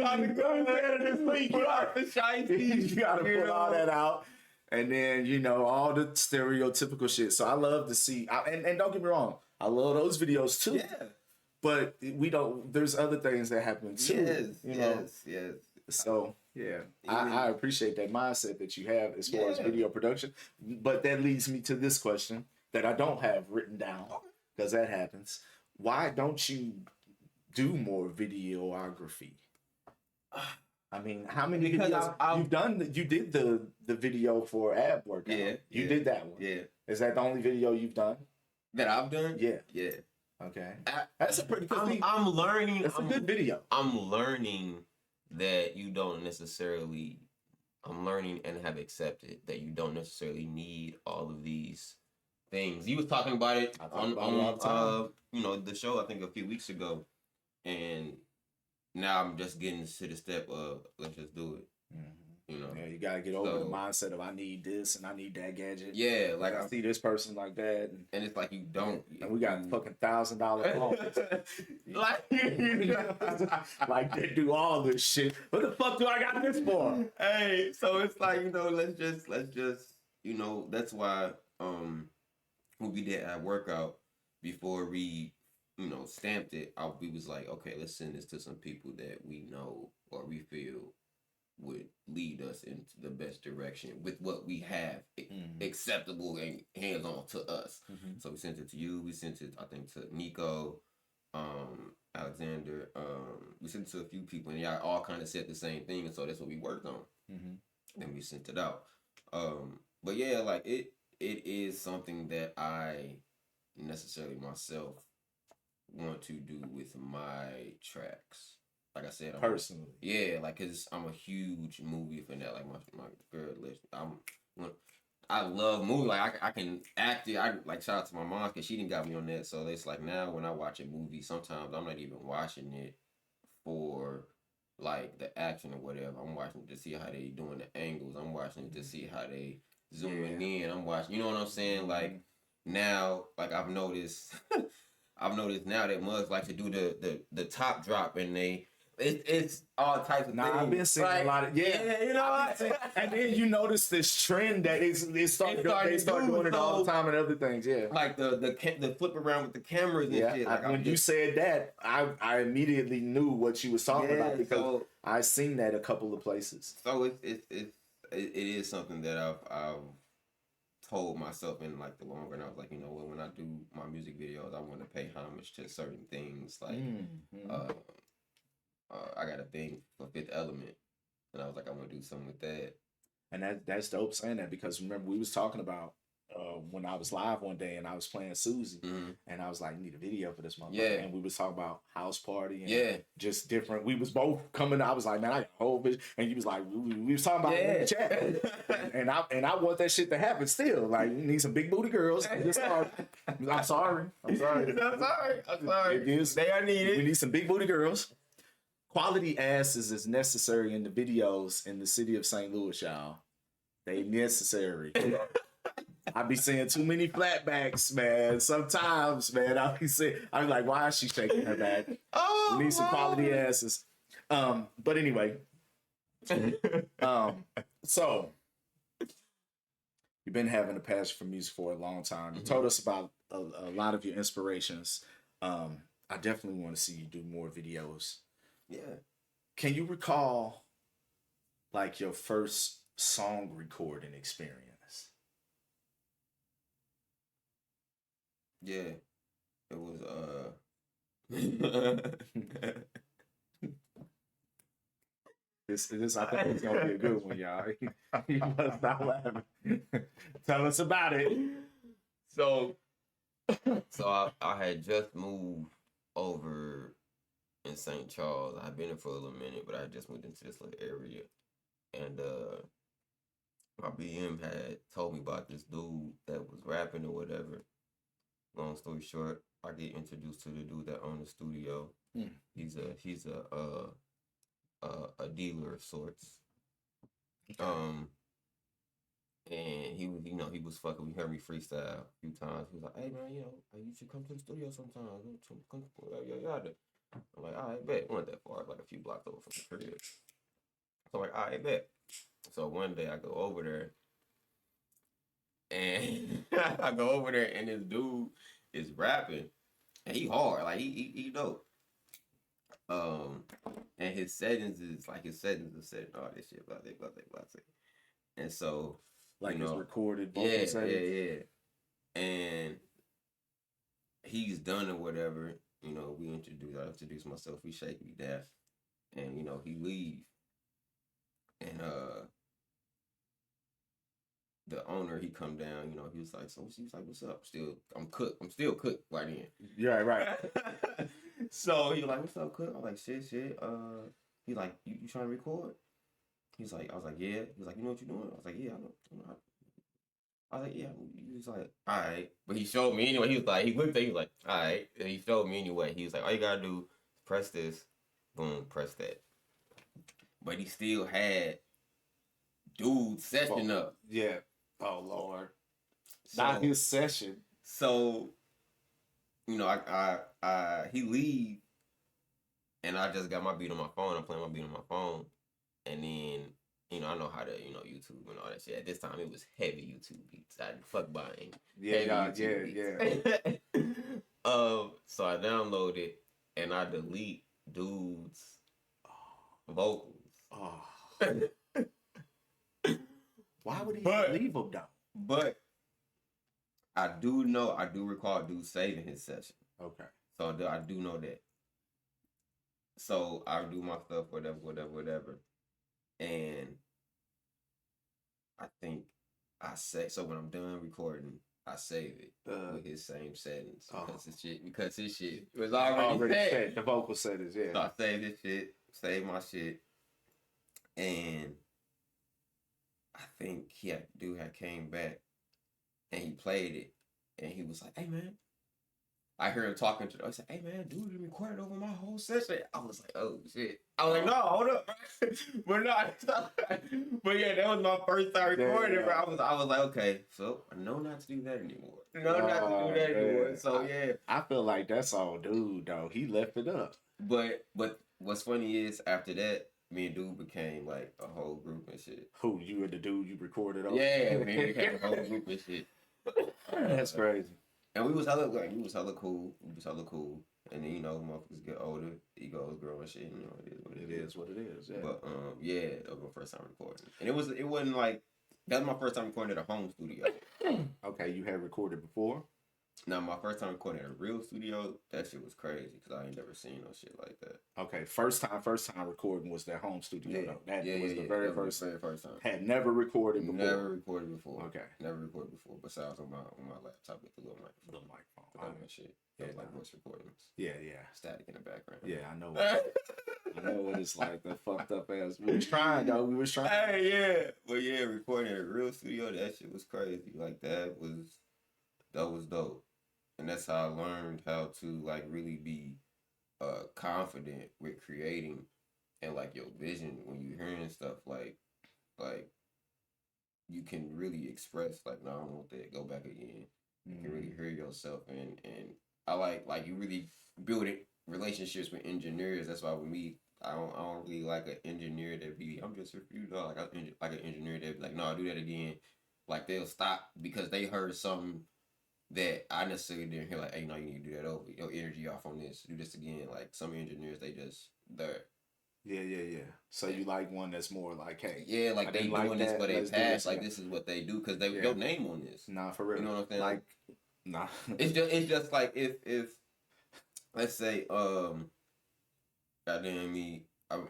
out the guns and pull out the shiesties. You gotta pull all that out. And then, all the stereotypical shit. So I love to see, and don't get me wrong, I love those videos too. Yeah. But there's other things that happen too. Yes. So, yeah, I appreciate that mindset that you have as far as video production. But that leads me to this question that I don't have written down because that happens. Why don't you do more videography? I mean, how many videos you've done? You did the video for ab workout. Yeah, you did that one. Yeah, is that the only video you've done? That I've done? Yeah. Okay, that's a pretty good. I'm learning. That's a good video. I'm learning that you don't necessarily. I'm learning and have accepted that you don't necessarily need all of these things. You was talking about it on the show I think a few weeks ago, and now I'm just getting to the step of let's just do it. Mm-hmm. Yeah, you gotta get over the mindset of I need this and I need that gadget. Yeah, like I see this person like that, and it's like you don't. And we got fucking $1,000 phones. like they do all this shit. What the fuck do I got this for? Hey, so it's like let's just that's why when we did our workout before we stamped it, we was like, okay, let's send this to some people that we know or we feel would lead us into the best direction with what we have acceptable and hands-on to us. Mm-hmm. So we sent it to you. We sent it, I think, to Nico, Alexander. We sent it to a few people, and y'all all kind of said the same thing. And so that's what we worked on. Mm-hmm. And we sent it out. But yeah, like it is something that I necessarily myself want to do with my tracks. Like I said, personally, cause I'm a huge movie fan. Like my girl list. I love movies. Like I can act it. I like shout out to my mom because she didn't got me on that. So it's like now when I watch a movie, sometimes I'm not even watching it for like the action or whatever. I'm watching it to see how they doing the angles. I'm watching it to see how they zooming in. I'm watching. You know what I'm saying? Like now, like I've noticed. I've noticed now that mugs like to do the top drop, and it's all types of things. I've been seeing a lot of you know what? and then you notice this trend that they start doing it all the time and other things. Yeah, like the flip around with the cameras and shit. Like when you said that, I immediately knew what you was talking about because I seen that a couple of places. So it is something that I've told myself in like the long run. I was like, you know what, when I do my music videos, I want to pay homage to certain things. Like I got a thing for Fifth Element, and I was like, I want to do something with that. And that's dope saying that, because remember we was talking about when I was live one day and I was playing Susie, and I was like, need a video for this motherfucker. And we was talking about house party and just different. We was both coming. I was like, man, I got a whole vision. And you was like, we was talking about it in the chat. and I want that shit to happen still. Like, you need some big booty girls. I'm sorry. It is. They are needed. We need some big booty girls. Quality asses is necessary in the videos in the city of St. Louis, y'all. They necessary. I be seeing too many flatbacks, man. Sometimes, man, I'm like, why is she shaking her back? We need some quality asses. But anyway, so you've been having a passion for music for a long time. You told us about a lot of your inspirations. I definitely want to see you do more videos. Yeah. Can you recall like your first song recording experience? Yeah. It was This I think it's gonna be a good one, y'all. You must stop laughing. Tell us about it. So I had just moved over in St. Charles. I've been there for a little minute, but I just moved into this little area. And my BM had told me about this dude that was rapping or whatever. Long story short, I get introduced to the dude that owned the studio. He's a dealer of sorts. And he was, he was fucking. We heard me freestyle a few times. He was like, "Hey man, you should come to the studio sometime. Come, yada." I'm like, "All right, bet." It wasn't that far, like a few blocks over from the crib. So I'm like, "All right, bet." So one day I go over there, and this dude is rapping, and he hard, like he dope. And his settings is setting all this shit, blah. And so, like, it's recorded vocal settings. Yeah. And he's done or whatever. I introduce myself. We shake, we dash, and he leave. And the owner, he come down. He was like, "What's up?" I'm still Cook right in. Yeah, right. So he was like, "What's up, Cook?" I'm like, "Shit." He's like, "You trying to record?" I was like, "Yeah." He was like, "You know what you're doing?" I was like, "Yeah, I know." I was like, "Yeah." He was like, "All right." But he showed me anyway. He was like, he looked at me, he was like, "All right." And he showed me anyway. He was like, "All you gotta do, press this, boom, press that." But he still had dude session up. Yeah. Oh Lord. Not his session. So, he leave, and I just got my beat on my phone. I'm playing my beat on my phone, and then I know how to YouTube and all that shit. At this time, it was heavy YouTube beats. I fuck buying. Yeah. So I download it and I delete dudes' vocals. Oh. Why would he leave them though? But I do recall dude saving his session. Okay. So I do know that. So I do my stuff, whatever. And I think so when I'm done recording, I save it with his same settings because his shit was already set. The vocal settings, yeah. So I saved his shit, saved my shit, and I think dude had came back and he played it, and he was like, "Hey man, I hear him talking to them. I said, "Hey man, dude, you recorded over my whole session." I was like, "Oh shit!" I was like, "No, hold up, bro." But no, but yeah, that was my first time recording, bro. I was like, okay, so I know not to do that anymore. No, not to do that anymore. So yeah, I feel like that's all, dude. Though he left it up. But what's funny is after that, me and dude became like a whole group and shit. Who, you and the dude you recorded on? Yeah, we became a whole group and shit. That's crazy. And we was hella cool. We was hella cool. And then, you know, motherfuckers get older, egos grow and shit. You know, it is what it is. What it is. Yeah. But yeah, that was my first time recording, and it wasn't like that was my first time recording at a home studio. Okay, you had recorded before. Now, my first time recording at a real studio, that shit was crazy because I ain't never seen no shit like that. Okay, first time recording was that home studio. Yeah. Though. That was the very first time. Had never recorded before. Never recorded before. Okay. Never recorded before. Besides on my laptop with the little microphone. That shit. That was like voice recordings. Yeah. Static in the background. Yeah, I know. I know what it's like. The fucked up ass. We was trying, though. We was trying. Hey, yeah. But yeah, recording at a real studio, that shit was crazy. Like that was dope. And that's how I learned how to like really be confident with creating and like your vision when you hearing stuff like you can really express like, no, I don't want that, go back again. You can really hear yourself and I like you really building relationships with engineers. That's why with me, I don't really like an engineer that be I'm just you know like an engineer that be like, no, I'll do that again. Like they'll stop because they heard something that I necessarily didn't hear, like, hey, no, you need to do that over. Your energy off on this. Do this again. Like some engineers, they just there. Yeah. So you like one that's more like, hey, yeah, like they doing like this for their past. Like this is what they do because they your name on this. Nah, for real. You know what I'm saying? Like, nah. it's just like if let's say goddamn me.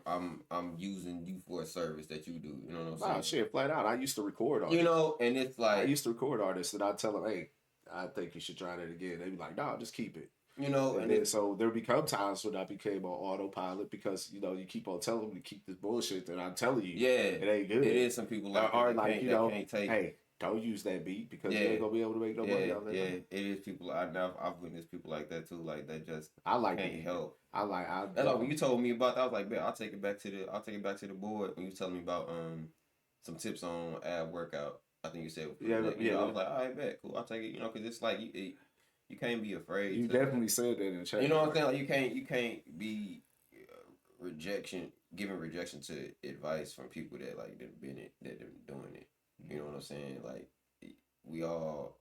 I'm using you for a service that you do. You know what I'm saying? Wow, shit, flat out. I used to record artists. You know, and it's like I used to record artists, and I tell them, hey, I think you should try that again. They be like, nah, just keep it. You know, and then so there become times when I became on autopilot because you know you keep on telling me to keep this bullshit that I'm telling you. Yeah, it ain't good. It is some people like are like you know, can't take hey, don't use that beat because you ain't gonna be able to make no money on that. Yeah, it is people. I've witnessed people like that too. Like that just can't help. That's like when you told me about that. I was like, man, I'll take it back to the board. When you was telling me about some tips on ab workout. I think you said yeah. I was like, all right, bet, cool. I'll take it. You know, because it's like you can't be afraid. You definitely said that in the chat. You know what I'm saying? Like you can't be giving rejection to advice from people that like that been doing it. You know what I'm saying? Like we all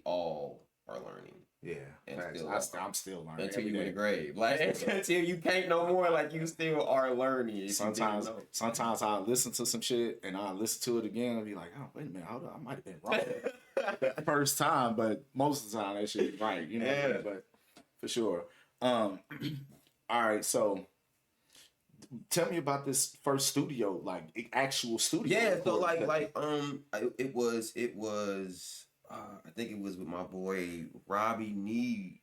are learning. Yeah, and I'm still learning until you in the grave. Like until you can't no more. Like you still are learning. Sometimes I listen to some shit and I listen to it again and be like, oh wait a minute, hold on, I might have been wrong the first time, but most of the time that shit is right. You know, yeah. But for sure. All right, so tell me about this first studio, like actual studio. Yeah, so it was. I think it was with my boy Robbie Need.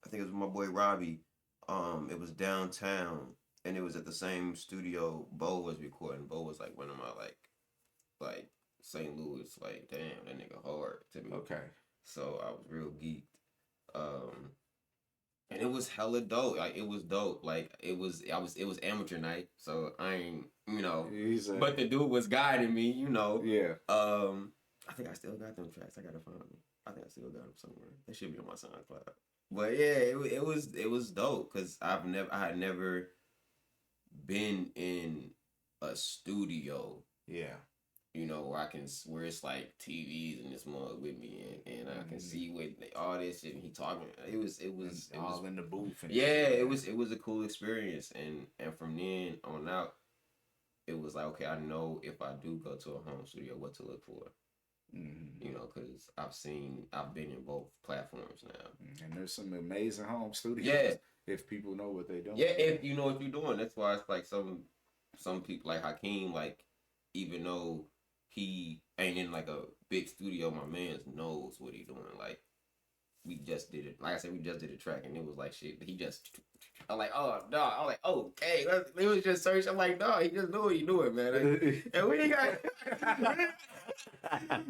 I think it was with my boy Robbie. It was downtown, and it was at the same studio Bo was recording. Bo was like one of my like St. Louis. Like, damn, that nigga hard to me. Okay. So I was real geeked. And it was hella dope. Like it was dope. Like it was amateur night. So I ain't, you know. But the dude was guiding me, you know. Yeah. I think I still got them tracks. I gotta find them. I think I still got them somewhere. They should be on my SoundCloud. But yeah, it was dope because I had never been in a studio. Yeah. You know where it's like TVs and this mug with me and I can see what all this shit and he talking. It was all in the booth. And it was a cool experience and from then on out, it was like, okay, I know if I do go to a home studio, what to look for. Mm-hmm. You know, because I've been in both platforms now, and there's some amazing home studios. Yeah, if people know what they're doing. Yeah, if you know what you're doing, that's why it's like some people like Hakeem, like even though he ain't in like a big studio, my man knows what he doing. Like we just did it. Like I said, we just did a track, and it was like shit. He just. I'm like, oh no. I'm like, okay. It was just search. I'm like, no. He just knew what he doing, man. And we ain't got.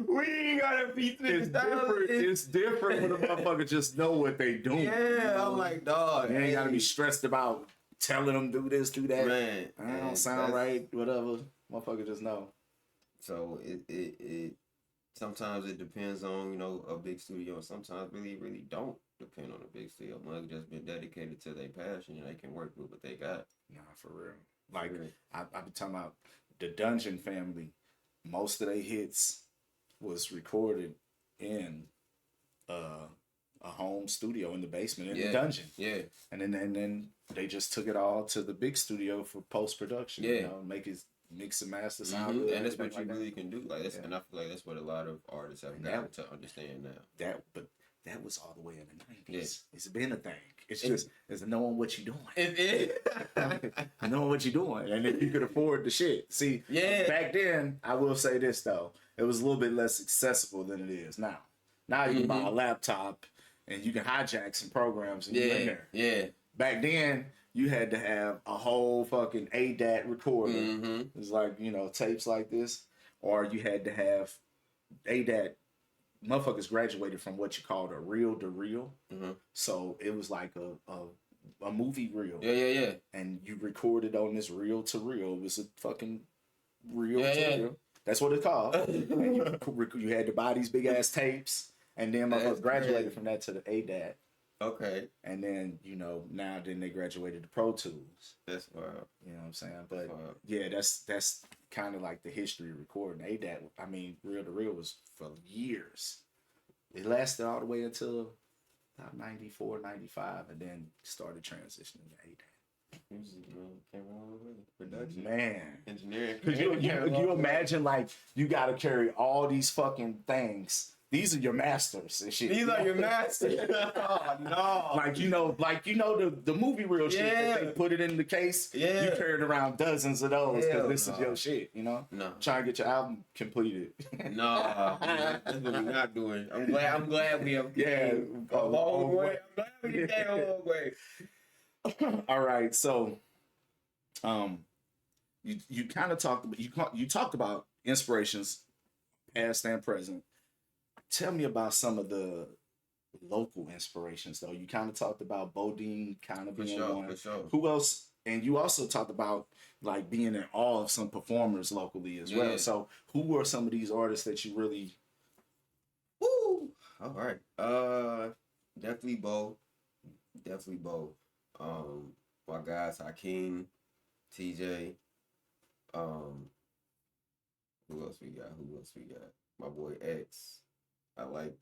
We ain't gotta be It's different when the motherfucker just know what they doing. Yeah, I'm like, dog. You ain't gotta be stressed about telling them do this, do that. Man, I don't sound right, whatever. Motherfucker just know. So it sometimes it depends on, you know, a big studio, and sometimes really don't depend on a big studio. Mug just been dedicated to their passion and they can work with what they got. Nah, for real. Like I be talking about the Dungeon Family. Most of their hits was recorded in a home studio in the basement in the dungeon. Yeah. And then they just took it all to the big studio for post production. Yeah. You know, make it mix and master sound good. And that's what you like really can do. Like and I feel like that's what a lot of artists have gotten to understand now. That was all the way in the 90s. Yeah. It's been a thing. It's just it's knowing what you're doing. Knowing what you're doing. And if you could afford the shit. See, back then, I will say this though, it was a little bit less accessible than it is now. Now you can buy a laptop and you can hijack some programs and you're in there. Yeah. Back then, you had to have a whole fucking ADAT recorder. It was like, you know, tapes like this. Or you had to have ADAT. Motherfuckers graduated from what you called a reel to reel. So it was like a movie reel. Yeah. And you recorded on this reel to reel. It was a fucking reel to reel. That's what it's called. And you had to buy these big ass tapes. And then motherfuckers graduated from that to the ADAT. Okay. And then, you know, then they graduated to Pro Tools. That's wild. You know what I'm saying? But yeah, that's kind of like the history of recording. ADAT, I mean, reel to reel was for years. It lasted all the way until about 94, 95, and then started transitioning to ADAT. Production. Man. Engineering. Could you imagine, like, you got to carry all these fucking things. These are your masters and shit. These are your masters. Oh no! Like you know the movie reel shit. That they put it in the case. Yeah. You carried around dozens of those because this is your shit. You know. No. Trying to get your album completed. No, that's what we're not doing. I'm glad we have. Yeah. A long way. I'm glad we came a long way. All right, so, you kind of talked you talked about inspirations, past and present. Tell me about some of the local inspirations, though. You kind of talked about Bodine kind of being one. For sure. Who else? And you also talked about like being in awe of some performers locally as well. So, who were some of these artists that you really? Woo! All right. Definitely Bo. My guys Hakeem, TJ. Who else we got? My boy X. I like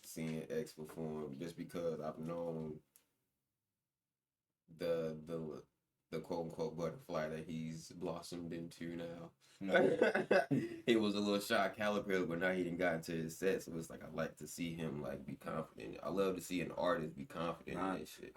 seeing X perform just because I've known the quote unquote butterfly that he's blossomed into now. It was a little shot caliber, but now he didn't got into his set, so it's like I like to see him like be confident. I love to see an artist be confident in that shit.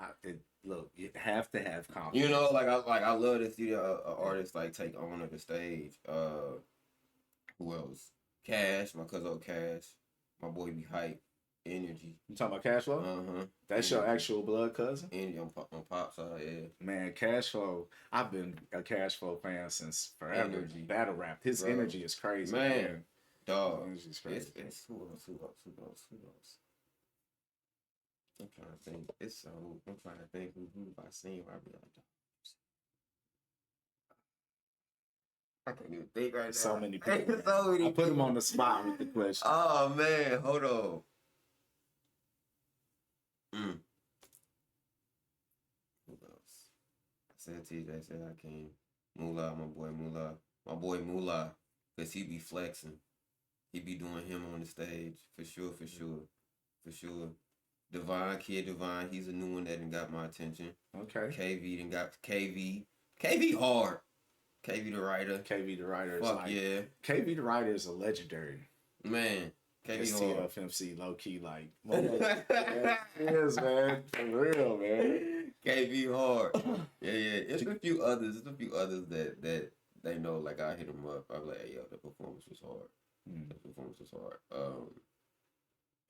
Look, you have to have confidence. You know, I love to see an artist like take on the stage. Who else? Cash, my cousin Cash. My boy be hype. Energy. You talking about Cash Flow? That's your actual blood cousin? Energy on Pop's side, yeah. Man, Cash Flow. I've been a Cash Flow fan since forever. Energy. Battle rap. His energy is crazy. Man. Dog. His energy is crazy. It's who else? I'm trying to think. I'm trying to think who if I seen where I'd be like, I can't even think right now. So many people. I put him on the spot with the question. Oh man, hold on. Who else? I said TJ, I said Hakeem. Moolah, my boy Moolah, cause he be flexing. He be doing him on the stage for sure. Divine, he's a new one that done got my attention. Okay. KV done got KV hard. KV the writer. Is Fuck like, yeah. KV the writer is a legendary. Man. KV hard. TFMC low key like. Yes, man. For real, man. KV hard. Yeah. It's a few others that they know. Like I hit them up. I'm like, hey, yo, the performance was hard.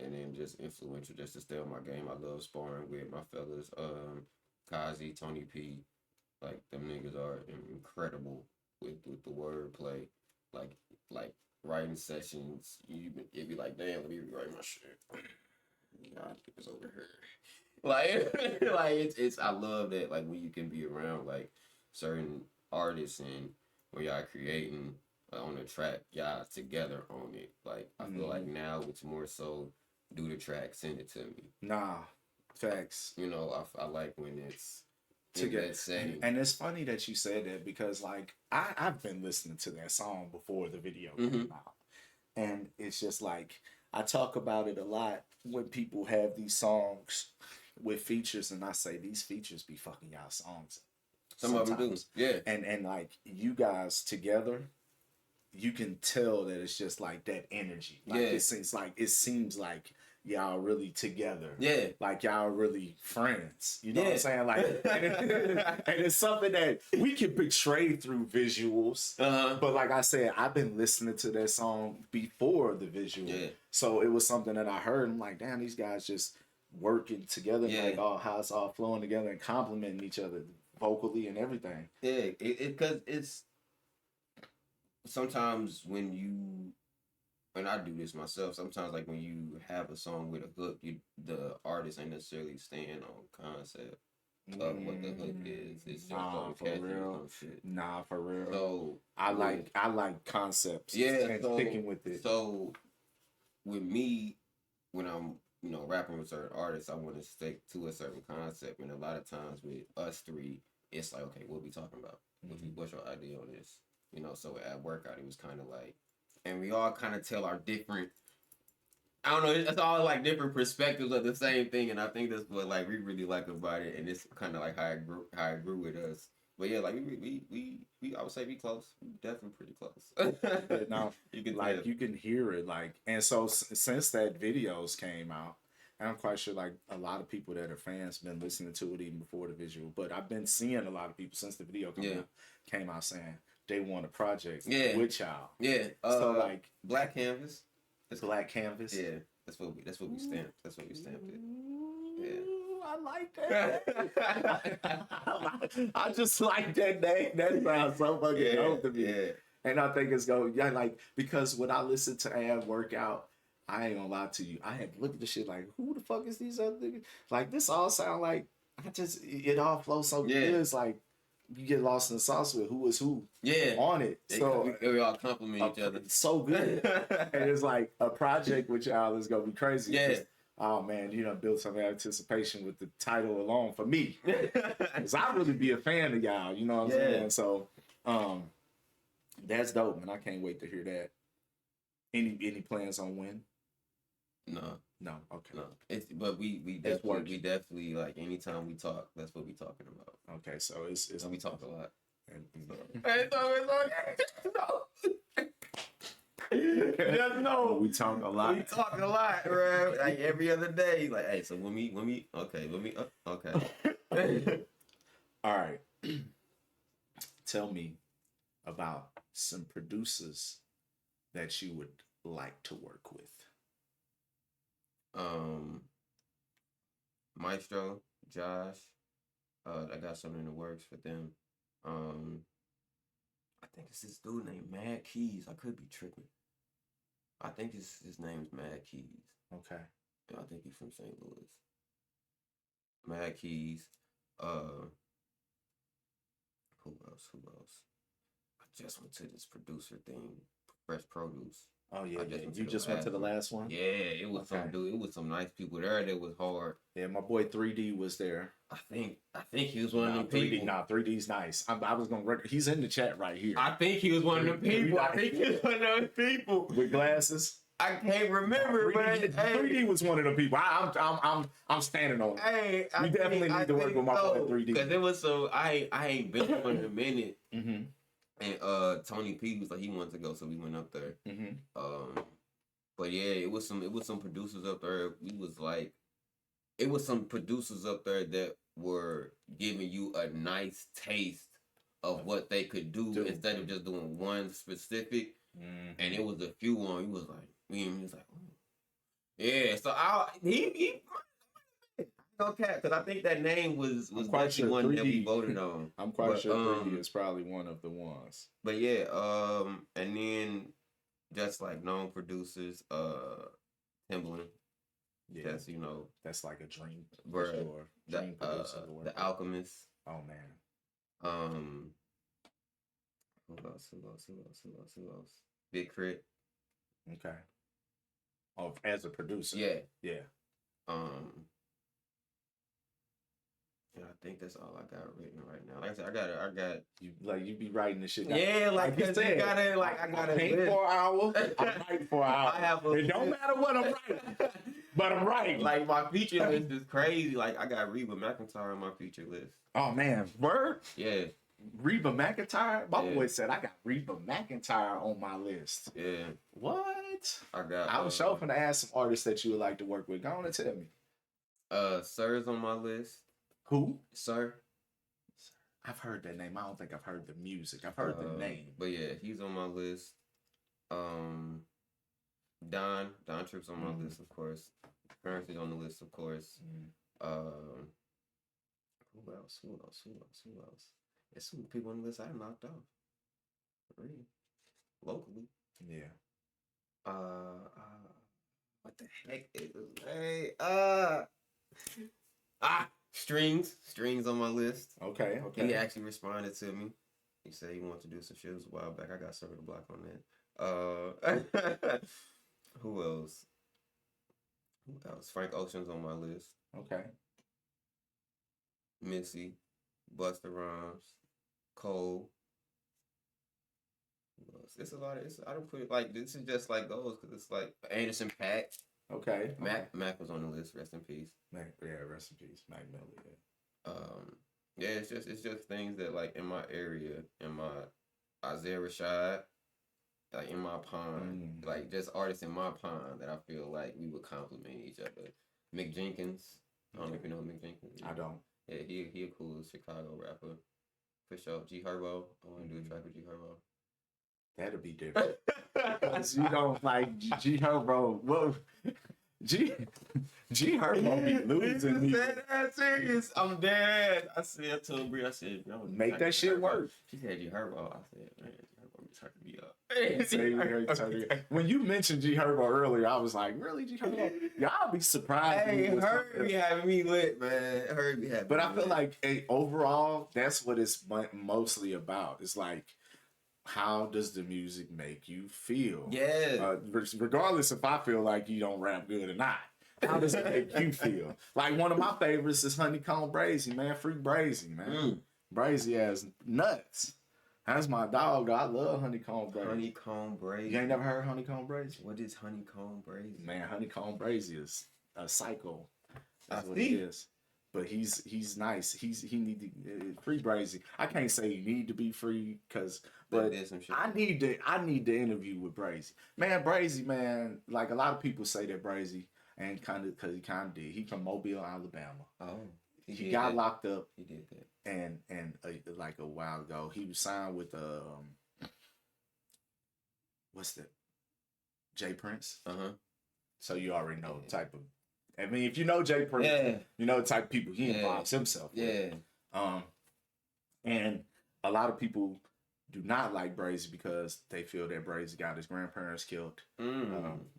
And then just influential just to stay on my game. I love sparring with my fellas. Kazi, Tony P. Like them niggas are incredible with the wordplay. Like writing sessions, it'd be like, damn, let me rewrite my shit. God, it's over here. Like, like it's. I love that. Like when you can be around like certain artists and when y'all creating on the track, y'all together on it. Like I feel like now it's more so do the track, send it to me. Nah, facts. You know, I like when it's together. And it's funny that you said that because like I've been listening to that song before the video came out. And it's just like I talk about it a lot when people have these songs with features and I say these features be fucking y'all songs. Some of them do. Yeah. And like you guys together, you can tell that it's just like that energy. Like it seems like y'all really together. Yeah. Like y'all really friends. You know what I'm saying? Like and it's something that we can portray through visuals. But like I said, I've been listening to that song before the visual. Yeah. So it was something that I heard and I'm like, damn, these guys just working together, like how it's all flowing together and complimenting each other vocally and everything. Yeah, because it's sometimes when I do this myself, sometimes like when you have a song with a hook, the artist ain't necessarily staying on concept of what the hook is. It's just for real. Shit. Nah, for real. So I like concepts. Yeah, sticking with it. So with me, when I'm rapping with certain artists, I want to stick to a certain concept, and a lot of times with us three, it's like, okay, what we talking about? What's your idea on this? So at workout, it was kind of like, and we all kind of tell our different, I don't know, it's all like different perspectives of the same thing, and I think that's what like we really like about it, and it's kind of like how it grew with us. But yeah, like we I would say we close. We definitely pretty close. Now you can hear it like, and so since that videos came out, and I'm quite sure like a lot of people that are fans been listening to it even before the visual. But I've been seeing a lot of people since the video came out saying they want a project with y'all. Yeah. So like Black Canvas. It's Black Canvas. Yeah. That's what we stamped. That's what we stamped it. Yeah. I like that. I just like that name. That sounds so fucking dope to me. Yeah. And I think it's like because when I listen to Ad Workout, I ain't gonna lie to you. I had to look at the shit like, who the fuck is these other niggas? Like this all sound like it all flows so good. It's like you get lost in the sauce with who is who on it. So we all compliment each other. So good. And it's like a project with y'all is gonna be crazy. Yeah. Oh man, build some anticipation with the title alone for me. Cause I really be a fan of y'all, you know what I'm saying? So that's dope, man. I can't wait to hear that. Any plans on when? No, okay. No. But we definitely like anytime we talk, that's what we talking about. Okay, so it's we talk a lot. Just know we talk a lot. We talk a lot, bro. Like every other day. Like, hey, so when we okay. All right. Tell me about some producers that you would like to work with. Maestro, Josh. I got something in the works for them. I think it's this dude named Mad Keys. I could be tripping. I think his name is Mad Keys. Okay. I think he's from St. Louis. Mad Keys. Who else? I just went to this producer thing, Fresh Produce. Oh yeah, you just went to the last one? Yeah, it was some dude. It was some nice people there. That was hard. Yeah, my boy 3D was there. I think he was one of them people. 3D's nice. I was gonna record. He's in the chat right here. I think he was one of them people. I think he was one of those people with glasses. I can't remember, but 3D was one of the people. I'm standing on it. Hey, we definitely need to work with my boy 3D because it was so. I ain't been for a minute. And Tony P was like he wanted to go, so we went up there. But yeah, it was some producers up there. It was some producers up there that were giving you a nice taste of what they could do instead of just doing one specific. And it was a few on. He was like, oh. Yeah. So he okay, because I think that name was quite sure one 3D. that we voted on. I'm quite sure 3D is probably one of the ones. But yeah, and then just like known producers, Timbaland. Yeah, That's that's like a dream for bruh, sure. Dream producer to work the with. Alchemist. Oh man. Um, who else? Who else? Big Crit. Okay. Oh, as a producer. Yeah. Yeah. Um, yeah, I think that's all I got written right now. Like I said, I got You be writing this shit down. yeah, like you said, gotta I gotta paint for an hour. I write for an hour. I have a it don't matter what I'm writing, but I'm writing. Like my feature list is crazy. Like I got Reba McEntire on my feature list. Oh man, word. Yeah. Reba McEntire. My boy said I got Reba McEntire on my list. Yeah. What? I was sure finna ask some artists that you would like to work with. Go on and tell me. Sir's on my list. Who? Sir. I've heard that name. I don't think I've heard the music. I've heard the name. But yeah, he's on my list. Don Tripp's on my list, of course. Parents is on the list, of course. Who else? There's some people on the list I knocked off. Really? Locally. Yeah. What the heck is his name? Strings on my list. Okay. He actually responded to me. He said he wanted to do some shows a while back. I got Circle the Block on that. Who else? Frank Ocean's on my list. Okay. Missy, Busta Rhymes, Cole. It's a lot of. I don't put it like this is just like those because it's like Anderson .Paak. Okay. Mac was on the list. Rest in peace. Mac, yeah, rest in peace. Mac Miller. Yeah. It's just things that like in my area, in my Isaiah Rashad, like in my pond, like just artists in my pond that I feel like we would complement each other. Mick Jenkins. I don't know if you know Mick Jenkins. I don't. Yeah, he a cool Chicago rapper. For sure. G Herbo. I want to do a track with G Herbo. That'll be different. Because you don't like G Herbo. Whoa. G Herbo be losing me. That's serious. I'm dead. I told Brie, I said, bro, make that shit work. She said G Herbo. I said, man, G Herbo be turning me up. When you mentioned G Herbo earlier, I was like, really, G Herbo? Y'all be surprised. Hey, Herb be having me lit, man. Herb be having But I feel like overall, that's what it's mostly about. It's like, how does the music make you feel? Yeah. Regardless if I feel like you don't rap good or not. How does it make you feel? Like one of my favorites is Honeycomb Brazy, man. Free Brazy, man. Brazy has nuts. That's my dog. I love Honeycomb Brazy. Honeycomb Brazy. You ain't never heard Honeycomb Brazy? What is Honeycomb Brazy? Man, Honeycomb Brazy is a psycho. That's what he is. But he's nice. He need to free Brazy. I can't say he need to be free but I need to interview with Brazy. Man, Brazy, man, like a lot of people say that Brazy and because he kind of did. He from Mobile, Alabama. Oh, he got locked up. He did that. And like a while ago, he was signed with what's that? Jay Prince. So you already know the type of. I mean, if you know Jay Prince, you know the type of people he involves himself with. And a lot of people do not like Brazy because they feel that Brazy got his grandparents killed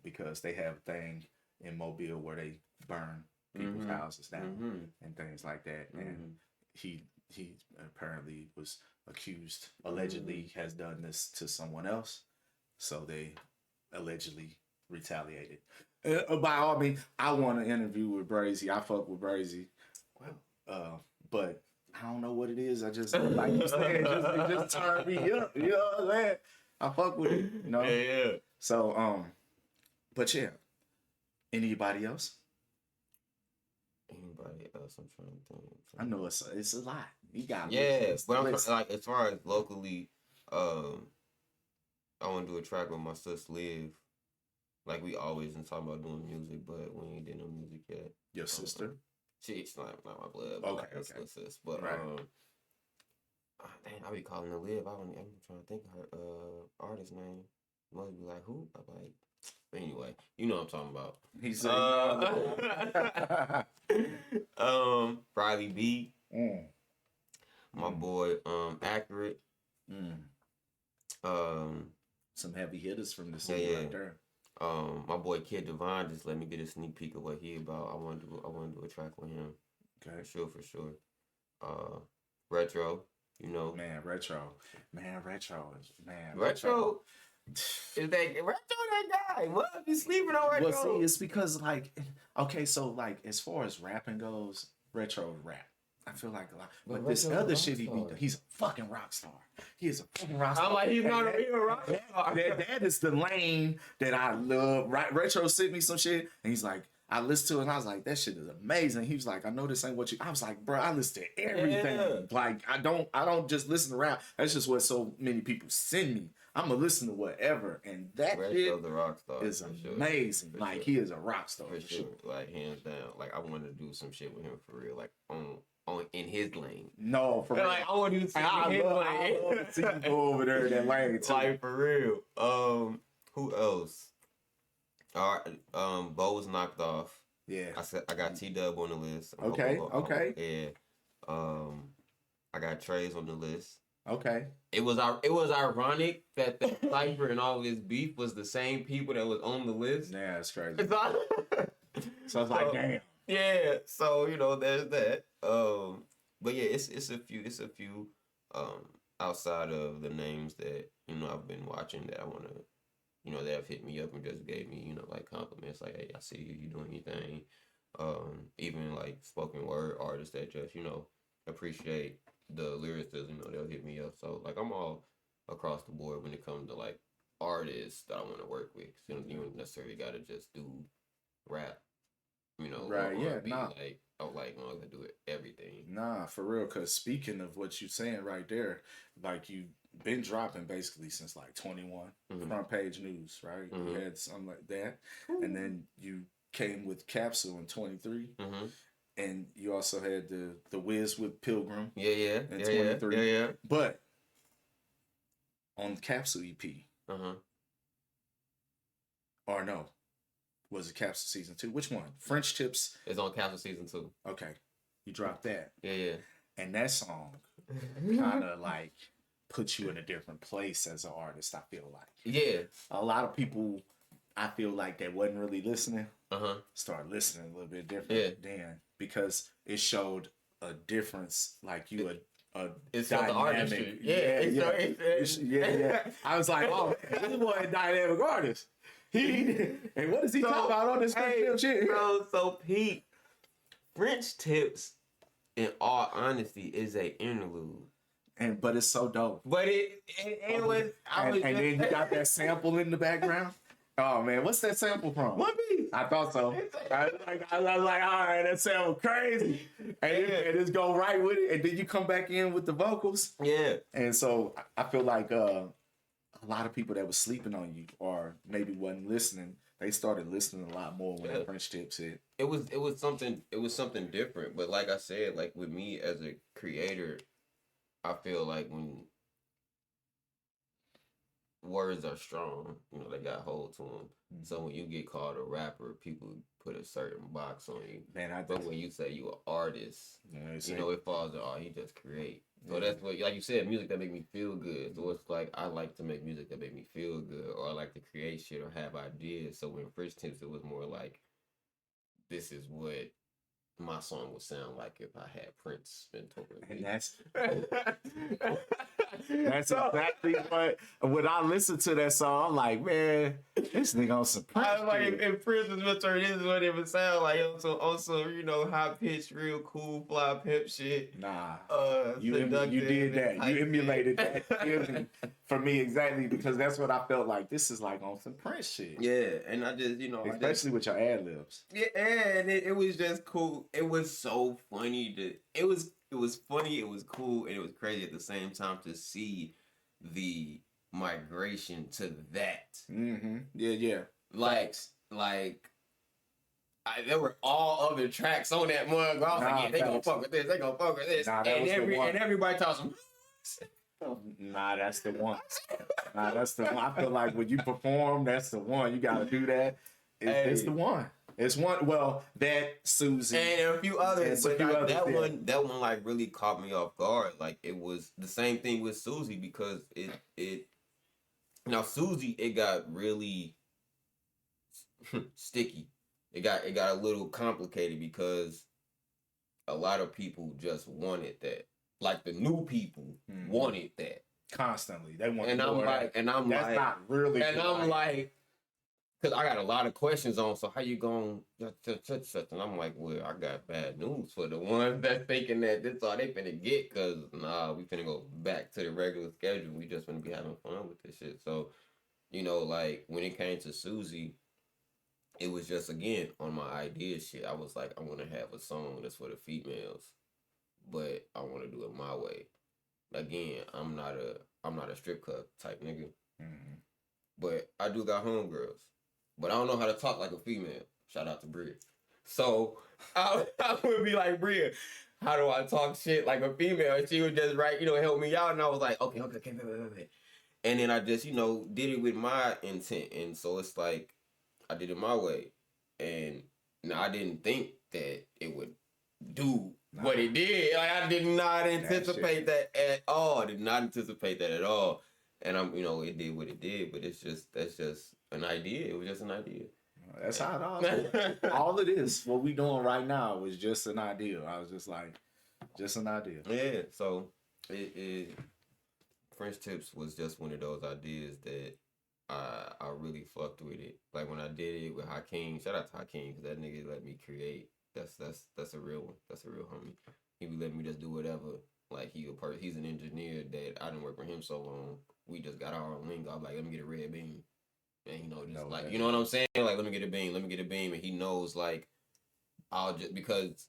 because they have a thing in Mobile where they burn people's houses down and things like that. And he apparently was accused, allegedly has done this to someone else. So they allegedly retaliated. By all means, I want to interview with Brazy. I fuck with Brazy. But I don't know what it is. I just, like you said, it just turned me up. You know what I'm saying? I fuck with it, you know? Yeah. So, but yeah. Anybody else? Anybody else? I'm trying to think. I know it's a lot. You got but I'm like as far as locally, I want to do a track with my sis Liv. Like we always been talking about doing music, but we ain't did no music yet. Your sister? She's not my blood. Okay. Sis. But dang, I be calling her Liv. I'm trying to think of her artist name. Must be like who? I'm like. Anyway, you know what I'm talking about. He said, Riley B. My boy, Accurate. some heavy hitters from the city right there. My boy Kid Divine just let me get a sneak peek of what he about. I want to do a track with him. Okay. For sure. Retro, you know. Retro is that guy? What? You sleeping on Retro? Well, see, it's because okay, so as far as rapping goes, Retro rap. I feel like a lot, but this other shit he's a fucking rock star. He is a fucking rock star. I'm like, he's not a rock star. That is the lane that I love. Right? Retro sent me some shit, and he's like, I listened to it, and I was like, that shit is amazing. He was like, I know this ain't what you. I was like, bro, I listen to everything. Yeah. Like, I don't just listen to rap. That's just what so many people send me. I'm gonna listen to whatever, and that shit the rock star is amazing. Sure. Like, he is a rock star for sure. Like, hands down. Like, I want to do some shit with him for real. Like, on in his lane. No, for real. Like, I want to do some in his lane. I love to see you go over there in that lane too. Like, for real. Who else? All right. Bo was knocked off. Yeah. I got T-Dub on the list. Okay. Yeah. I got Trey's on the list. Okay. It was ironic that the Cypher and all this beef was the same people that was on the list. Yeah, it's crazy. So I was like, damn. Yeah. So, you know, there's that. But yeah, it's a few outside of the names that, you know, I've been watching that I wanna, you know, that have hit me up and just gave me, you know, like compliments, like, hey, I see you doing your thing. Even like spoken word artists that just, you know, appreciate the lyricism, you know, they'll hit me up. So like, I'm all across the board when it comes to like artists that I want to work with. You don't necessarily got to just do rap, you know, right? Yeah, like, I would like to do everything. Nah, for real. Cause speaking of what you saying right there, like you been dropping basically since like 21, front page news, right? You had something like that, and then you came with Capsule in 23. And you also had the Wiz with Pilgrim. Yeah. In 23. Yeah. But on the Capsule EP. Or no. Was it Capsule Season 2? Which one? French Tips. It's on Capsule Season 2. Okay. You dropped that. Yeah. And that song kind of like puts you in a different place as an artist, I feel like. Yeah. A lot of people, I feel like, that wasn't really listening, start listening a little bit different then, because it showed a difference, like you it's dynamic. Yeah. I was like, oh, this boy a dynamic artist. And what does he talk about on this shit? So Pete, French Tips, in all honesty, is a interlude. But it's so dope. But it was. And then you got that sample in the background. Oh man, what's that sample from? One Piece. I thought so. I was like, all right, that sounds crazy. And just go right with it. And then you come back in with the vocals. Yeah. And so I feel like a lot of people that was sleeping on you or maybe wasn't listening, they started listening a lot more when that French Tips hit. It was something different. But like I said, like with me as a creator, I feel like when words are strong, you know, they got hold to them. So when you get called a rapper, people put a certain box on you. But when you say you an artist, you know, it falls on, he just create. So that's what, like you said, music that make me feel good. So it's like, I like to make music that make me feel good, or I like to create shit or have ideas. So when French Tips, it was more like, this is what my song would sound like if I had Prince mentoring me. And that's exactly when I listen to that song, I'm like, man, this nigga on some Prince. I like, if Prince was mentoring, this is what it would sound like. Also, you know, high pitched, real cool, fly pimp shit. Nah, you did that. You emulated that. For me, exactly, because that's what I felt like. This is like on some Prince shit. Yeah, and I just, you know, especially with your ad libs. Yeah, and it was just cool. It was so funny it was funny, it was cool, and it was crazy at the same time to see the migration to that. Yeah. There were all other tracks on that mug. I was like, yeah, they gonna fuck with this. They gonna fuck with this. And everybody talks them. Nah, that's the one. I feel like when you perform, that's the one. You gotta do that. It's the one. It's one. Well, that Susie and a few others, but that one like really caught me off guard. Like it was the same thing with Susie because it Now Susie, it got really sticky. It got a little complicated because a lot of people just wanted that. Like the new people wanted that constantly. They want and more. That's like, not really. And I'm like, because I got a lot of questions on. So how you going? And I'm like, well, I got bad news for the ones that thinking that this all they finna get. Cause nah, we finna go back to the regular schedule. We just finna be having fun with this shit. So like when it came to Susie, it was just again on my idea shit. I was like, I want to have a song that's for the females, but I want to do it my way. Again, I'm not a strip club type nigga, but I do got homegirls, but I don't know how to talk like a female. Shout out to Bria. So I would be like, Bria, how do I talk shit like a female? And she would just help me out, and I was like, okay, wait. And then I just did it with my intent, and so it's like I did it my way, and I didn't think that it would do what it did. Like I did not anticipate that at all. I did not anticipate that at all. And it did what it did, but that's just an idea. It was just an idea. That's how it all. All it is, what we doing right now, was just an idea. I was just like, just an idea. Yeah. So French Tips was just one of those ideas that I really fucked with it. Like when I did it with Hakeem, shout out to Hakeem because that nigga let me create. That's a real one. That's a real homie. He would let me just do whatever. Like he's an engineer that I didn't work for him so long. We just got our own lingo. I'm like, let me get a red beam. And you know what I'm saying? Like, let me get a beam, and he knows like I'll just because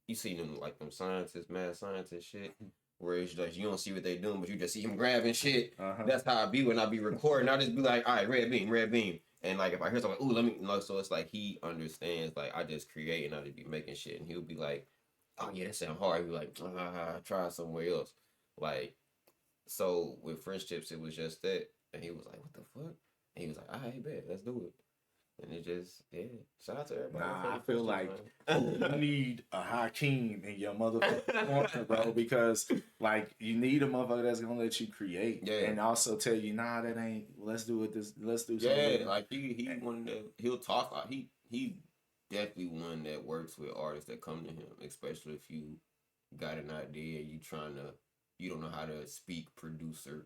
you seen them like them scientists, mad scientists shit. Where it's like you don't see what they doing, but you just see him grabbing shit. That's how I be when I be recording. I just be like, all right, red beam. And like if I hear something, ooh, let me know. So it's like he understands. Like I just create and I just be making shit, and he'll be like, oh yeah, that sound hard. He'll be like, try somewhere else. Like so with French Tips, it was just that, and he was like, what the fuck? And he was like, all right, bet, let's do it. And it just, shout out to everybody. I feel like you need a Hakeem in your motherfucking corner, bro, because like you need a motherfucker that's gonna let you create, and also tell you, nah, that ain't. Let's do it. Let's do something. Yeah, like he one that he'll talk. He definitely one that works with artists that come to him, especially if you got an idea, you don't know how to speak producer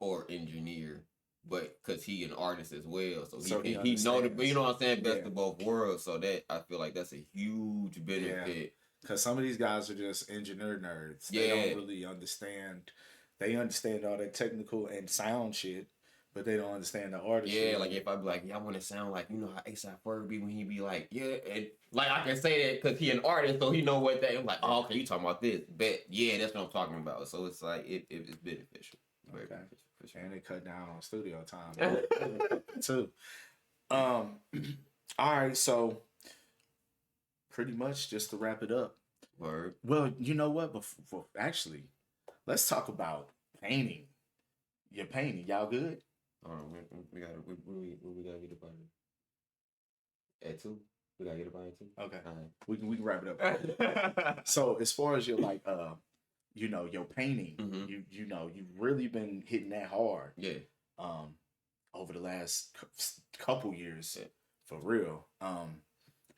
or engineer. But because he an artist as well, so he know the, you know what I'm saying, best of both worlds. So that I feel like that's a huge benefit. Because some of these guys are just engineer nerds. They don't really understand. They understand all that technical and sound shit, but they don't understand the artist. Yeah, like if I be like, I want to sound like how A$AP Ferg be when he be like, and like I can say that because he an artist, so he know what that. I'm like, oh, okay, you talking about this? Bet, that's what I'm talking about. So it's like it's beneficial. Very beneficial. Sure. And it cut down on studio time too. All right, so pretty much just to wrap it up. Word. Well, you know what? Before, actually, let's talk about painting. Your painting, y'all good? We gotta get up on it. At 2? We gotta get up on it 2? Okay. All right. We can wrap it up. So as far as your like your painting, you've really been hitting that hard. Yeah. Over the last couple years, for real.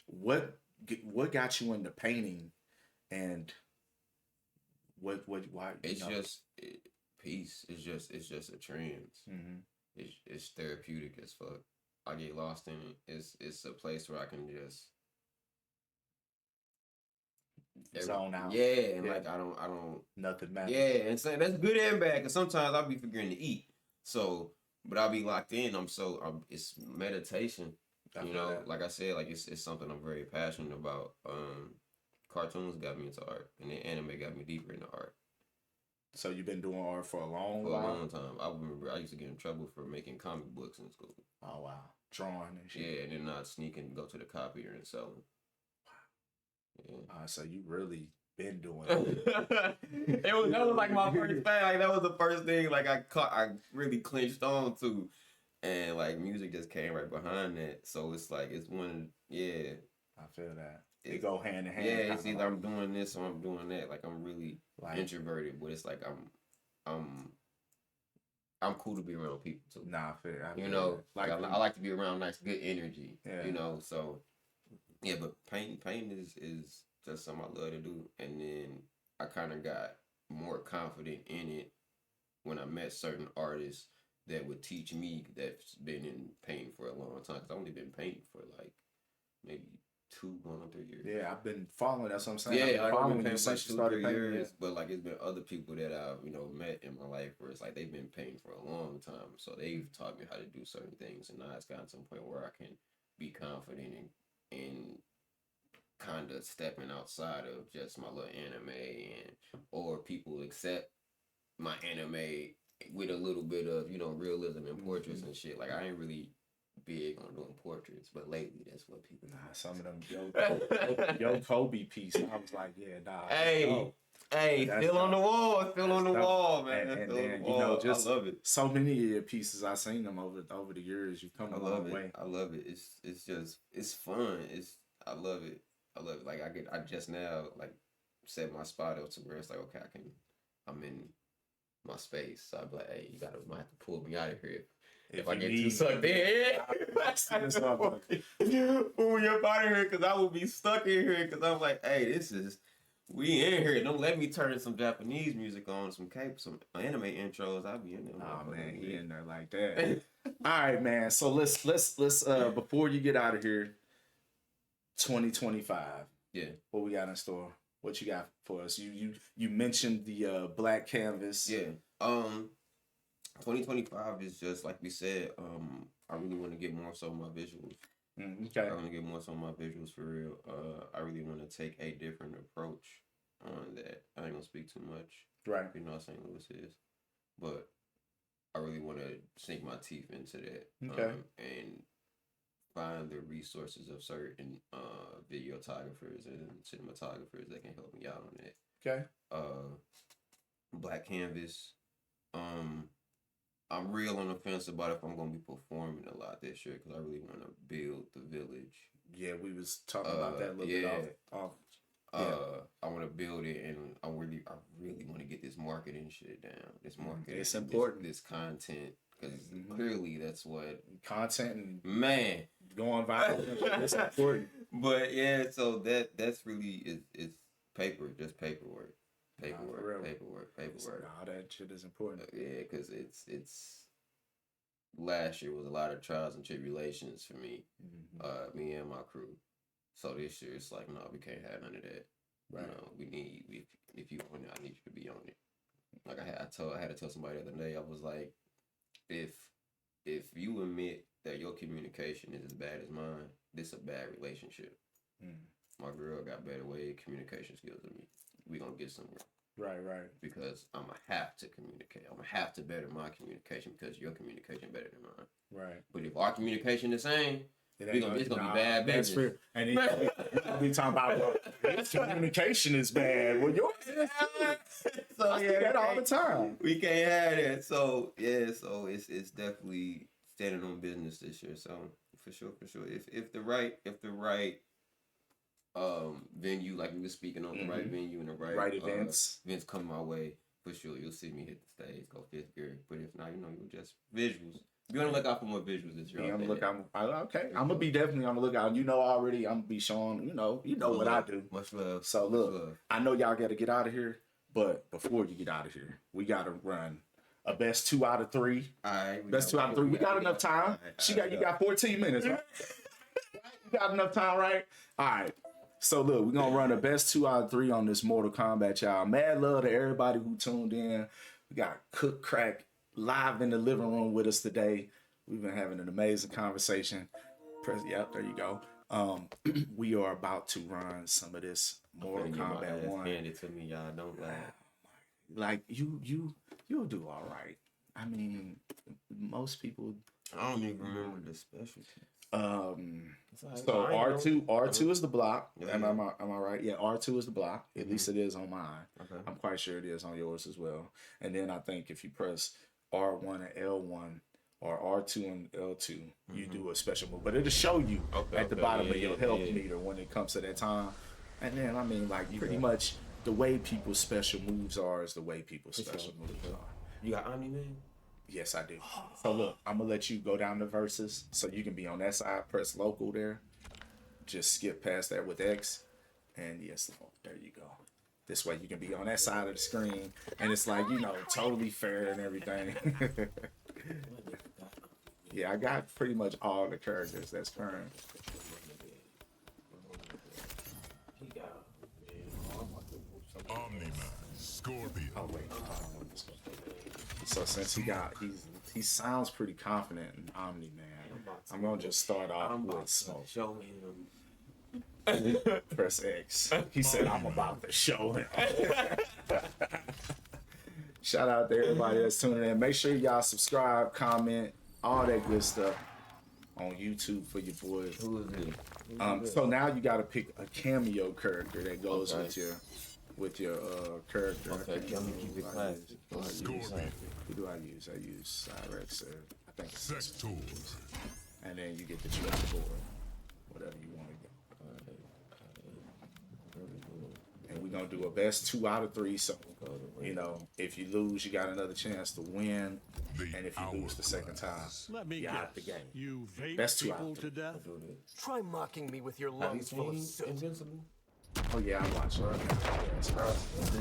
What got you into painting, and why? It's just peace. It's just a trance. It's therapeutic as fuck. I get lost in it. It's a place where I can just zone out. Yeah, and like I don't nothing matters. Yeah, and so that's good and bad because sometimes I'll be forgetting to eat. So, but I'll be locked in. It's meditation. Like I said, like it's something I'm very passionate about. Cartoons got me into art, and then anime got me deeper into art. So you've been doing art for a long while? For a long time. I remember I used to get in trouble for making comic books in school. Oh wow, drawing and shit. Yeah, and then I'd sneak and go to the copier and sell them. Yeah. So you really been doing it. That was like my first thing. Like that was the first thing like I really clinched on to, and like music just came right behind that. So it's like it's one. Yeah, I feel that. They go hand in hand. Yeah, it's either I'm doing this or I'm doing that. Like I'm really introverted, but it's like I'm I'm cool to be around people too. Nah, fair. You know, like I like to be around nice, good energy. Yeah. You know, so yeah, but painting is just something I love to do. And then I kind of got more confident in it when I met certain artists that would teach me that's been in painting for a long time. Cause I've only been painting for like maybe 3 years. Yeah, I've been following. That's what I'm saying. Yeah, I've been following you since you started 2-3 painting. years. Yeah. But like, it's been other people that I've met in my life where it's like they've been painting for a long time, so they've taught me how to do certain things, and now it's gotten to a point where I can be confident in kind of stepping outside of just my little anime or people accept my anime with a little bit of realism and portraits and shit. Like I ain't really big on doing portraits, but lately that's what people. Nah, some of them yo Kobe piece. I was like, yeah, nah. Hey, still on the wall, man. And then just I love it. So many of your pieces I've seen them over the years. You come a long way. I love it. It's fun. I love it. Like I just now like set my spot up to where it's like, okay, I'm in my space. So I'm like, hey, might have to pull me out of here. If I get too sucked in, pull me up out of here because I will be stuck in here because I'm like, hey, we in here. Don't let me turn some Japanese music on, some anime intros. I'll be in there. Oh man, he in there like that. All right, man. So let's before you get out of here, 2025. Yeah. What we got in store? What you got for us? You mentioned the black canvas. Yeah. 2025 is just like we said. I really want to get more so my visuals. Okay. I want to get more so my visuals for real. I really want to take a different approach on that. I ain't gonna speak too much. Right. You know what St. Louis is, but I really want to sink my teeth into that. Okay. And find the resources of certain videographers and cinematographers that can help me out on that. Okay. Black canvas. I'm real on the fence about if I'm gonna be performing a lot this year because I really want to build the village. Yeah, we was talking about that a little bit off. I want to build it, and I really want to get this marketing shit down. This marketing, it's important. This content, because clearly that's what content and man going viral. It's important. But yeah, so that's really is paper, just paperwork. Paperwork. All that shit is important. Yeah, because it's last year was a lot of trials and tribulations for me, me and my crew. So this year it's like, no, we can't have none of that. Right. We need if you on it, I need you to be on it. Like I had to tell somebody the other day, I was like, if you admit that your communication is as bad as mine, this is a bad relationship. My girl got better communication skills than me. We gonna get somewhere. Right. Because I'm gonna have to communicate. I'm gonna have to better my communication because your communication better than mine. Right. But if our communication the same, it's gonna be bad business. That's fair. And we talking about his communication is bad. Well, yours is so I see that all the time. We can't have that. So yeah, so it's definitely standing on business this year. So for sure. If the right venue, like we were speaking on, the right venue and the right events come my way, for sure you'll see me hit the stage, go fifth gear. But if not, you'll just visuals. Be on the lookout for more visuals this year. I'm gonna be definitely on the lookout. Already, I'm gonna be showing. You know what I do. Much love. So look, I know y'all got to get out of here, but before you get out of here, we got to run a best 2 out of 3. All right, best 2 out of 3. We got enough time. You got 14 minutes, right? You got enough time, right? All right. So look, we're gonna run the best 2 out of 3 on this Mortal Kombat, y'all. Mad love to everybody who tuned in. We got Cook Crvk live in the living room with us today. We've been having an amazing conversation. Yep, there you go. We are about to run some of this Mortal Kombat 1. Hand it to me, y'all. Don't laugh. Like you'll do all right. I mean, most people. I don't even remember the specialty. So R2 is the block. Yeah. Am I right? Yeah, R2 is the block. At least it is on mine. Okay. I'm quite sure it is on yours as well. And then I think if you press R1 and L1 or R2 and L2, you do a special move. But it'll show you at the bottom of your health meter when it comes to that time. And then pretty much the way people's special moves are is the way people's special moves are. You got Omni-Man? Yes, I do. So look, I'm gonna let you go down the verses so you can be on that side. Press local there. Just skip past that with X, and yes, there you go. This way you can be on that side of the screen, and it's like, totally fair and everything. Yeah, I got pretty much all the characters that's current. Omni-Man, Scorpion. Oh wait, so since he sounds pretty confident in Omni Man, I'm gonna just start off with Smoke. Show him. Press X. He said, "I'm about to show him." Shout out to everybody that's tuning in. Make sure y'all subscribe, comment, all that good stuff on YouTube for your boy. Who is it? So now you got to pick a cameo character that goes with your character. Okay, let me keep it classy. Scorpion. Who do I use? I use Cyrex. I think it's Sectors. and then you get to choose the board, whatever you want to go. And we're gonna do a best 2 out of 3. So if you lose, you got another chance to win. And if you lose the second time, Let me you're out the guess. game. You vape Best 2 out people of to 3. death? Try mocking me with your Have you lungs full of seen soot. Invincible? Oh yeah, I watched it. This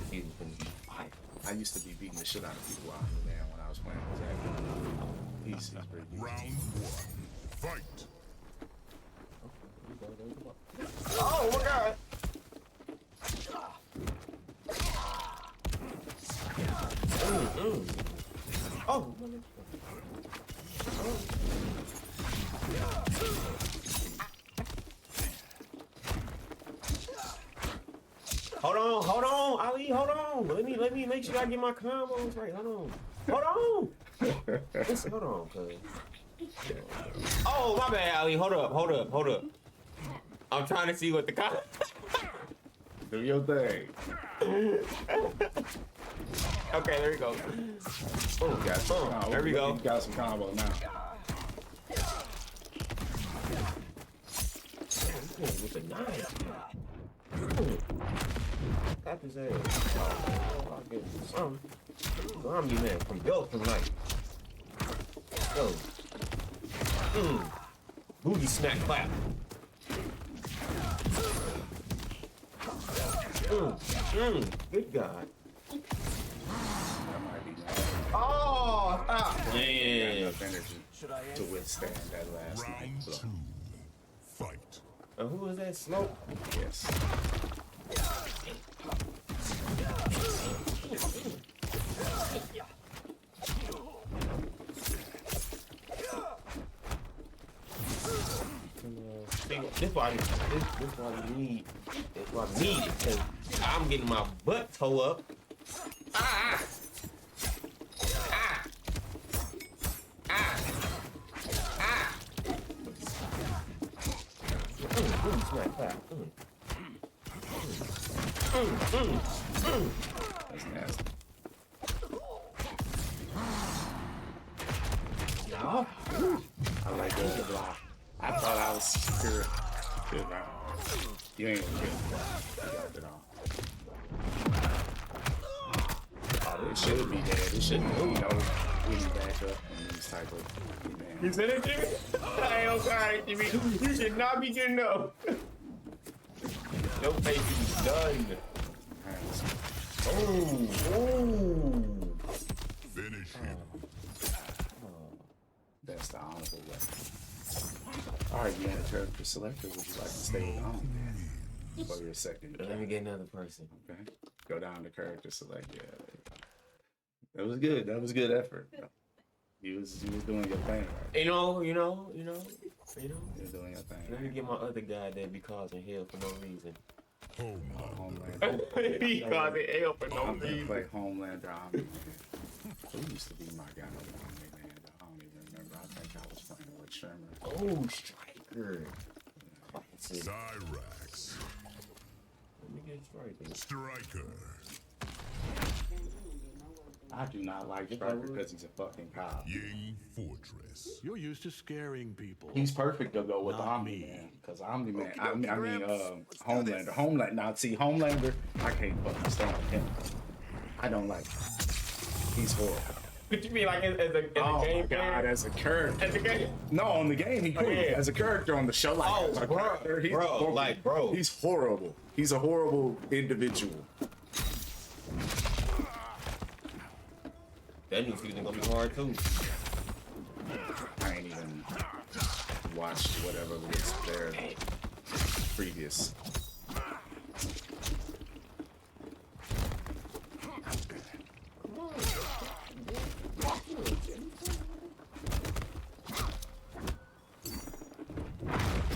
season's gonna be fire. I used to be beating the shit out of people out there when I was playing with Zach. He's pretty good. Round 1. Fight. Oh my god! Oh. Hold on, Ali, hold on. Let me make sure I get my combos right. Hold on. Listen, hold on, cuz. Oh, my bad, Ali. Hold up. I'm trying to see what the combo. Do your thing. Okay, there we go. Oh, Got some, there we go. You got some combo now. With a knife. Tap his ass. I'll get some. I'm you, man. From Bill tonight. Go. Booty smack clap. Good God. That might be nice. Oh, stop. Got Yeah. enough energy to withstand that last night. Round So, 2. Fight. Who is that? Smoke? yes. This why we need. That's why I need it, because I'm getting my butt toe up. Ah! Ah! Ah! Ah! Smack that. That's nasty. Yeah. I like that block. I thought I was secure. Good round. You ain't gonna get it. You got it all. Oh, it should be dead. It shouldn't be, when you back up and these type of You said it, Jimmy? I ain't sorry, Jimmy. You should not be getting up. Your face is done. Oh. Finish him. That's the honorable weapon. All right, you want a character selector? Would you like to stay with on for your second? Let me get another person. Okay. Go down to character select. Yeah. That was good. That was good effort. You was doing your thing, right? You know. You were doing your Let me thing. get my other guy that be causing hell for no reason. Homeland. He causing hell for no I'm gonna reason. play Homelander. Who used to be my guy on Omni-Man? I don't even remember. I think I was playing with Sherman. Oh, Striker. Classic. Cyrax. Let me get Striker. Striker. I do not like Striker because he's a fucking cop. Ying Fortress. You're used to scaring people. He's perfect to go with Not Omni-Man because Omni-Man. I mean, Homelander. Homelander. Now, see, Homelander, I can't fucking stand him. I don't like him. He's horrible. What you mean, like as a Oh game my player? God, as a character. As a game? No, on the game he cool. yeah. As a character on the show, like Oh, as a bro, character, he's bro, horrible. like, bro. He's horrible. He's a horrible individual. That new season gonna be hard too. I ain't even watched whatever was there previous.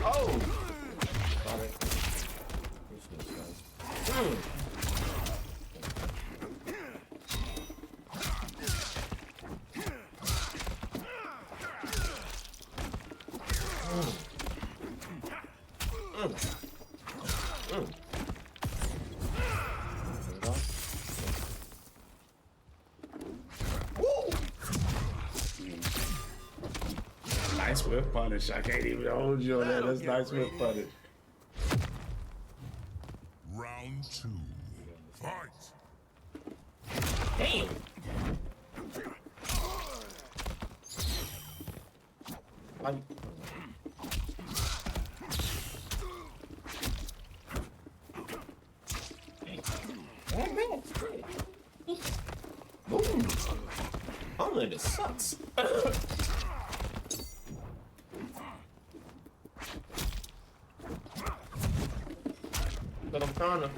Oh! Nice whip punish. I can't even hold you on that. That's nice whip punish. Round 2. Fight. Damn! Boom! Homelander sucks. But I'm trying to.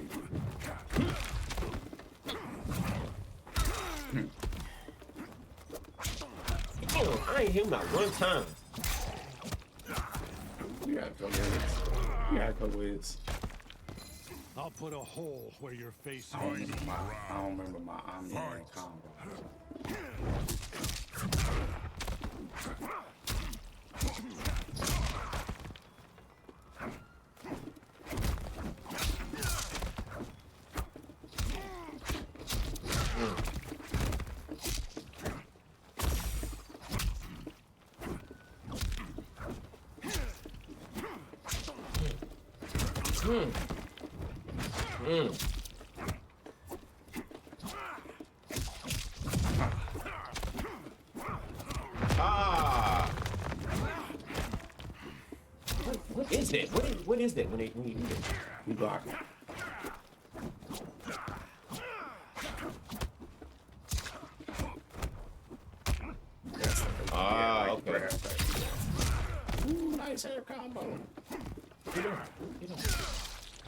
Damn, I ain't hit him not one time. You gotta go with it. You gotta go with it. I'll put a hole where your face I don't is. remember my Omni-Man combo. Ah! What is that? What is that when you do that? You block it. Ah, okay. Ooh, nice hair combo.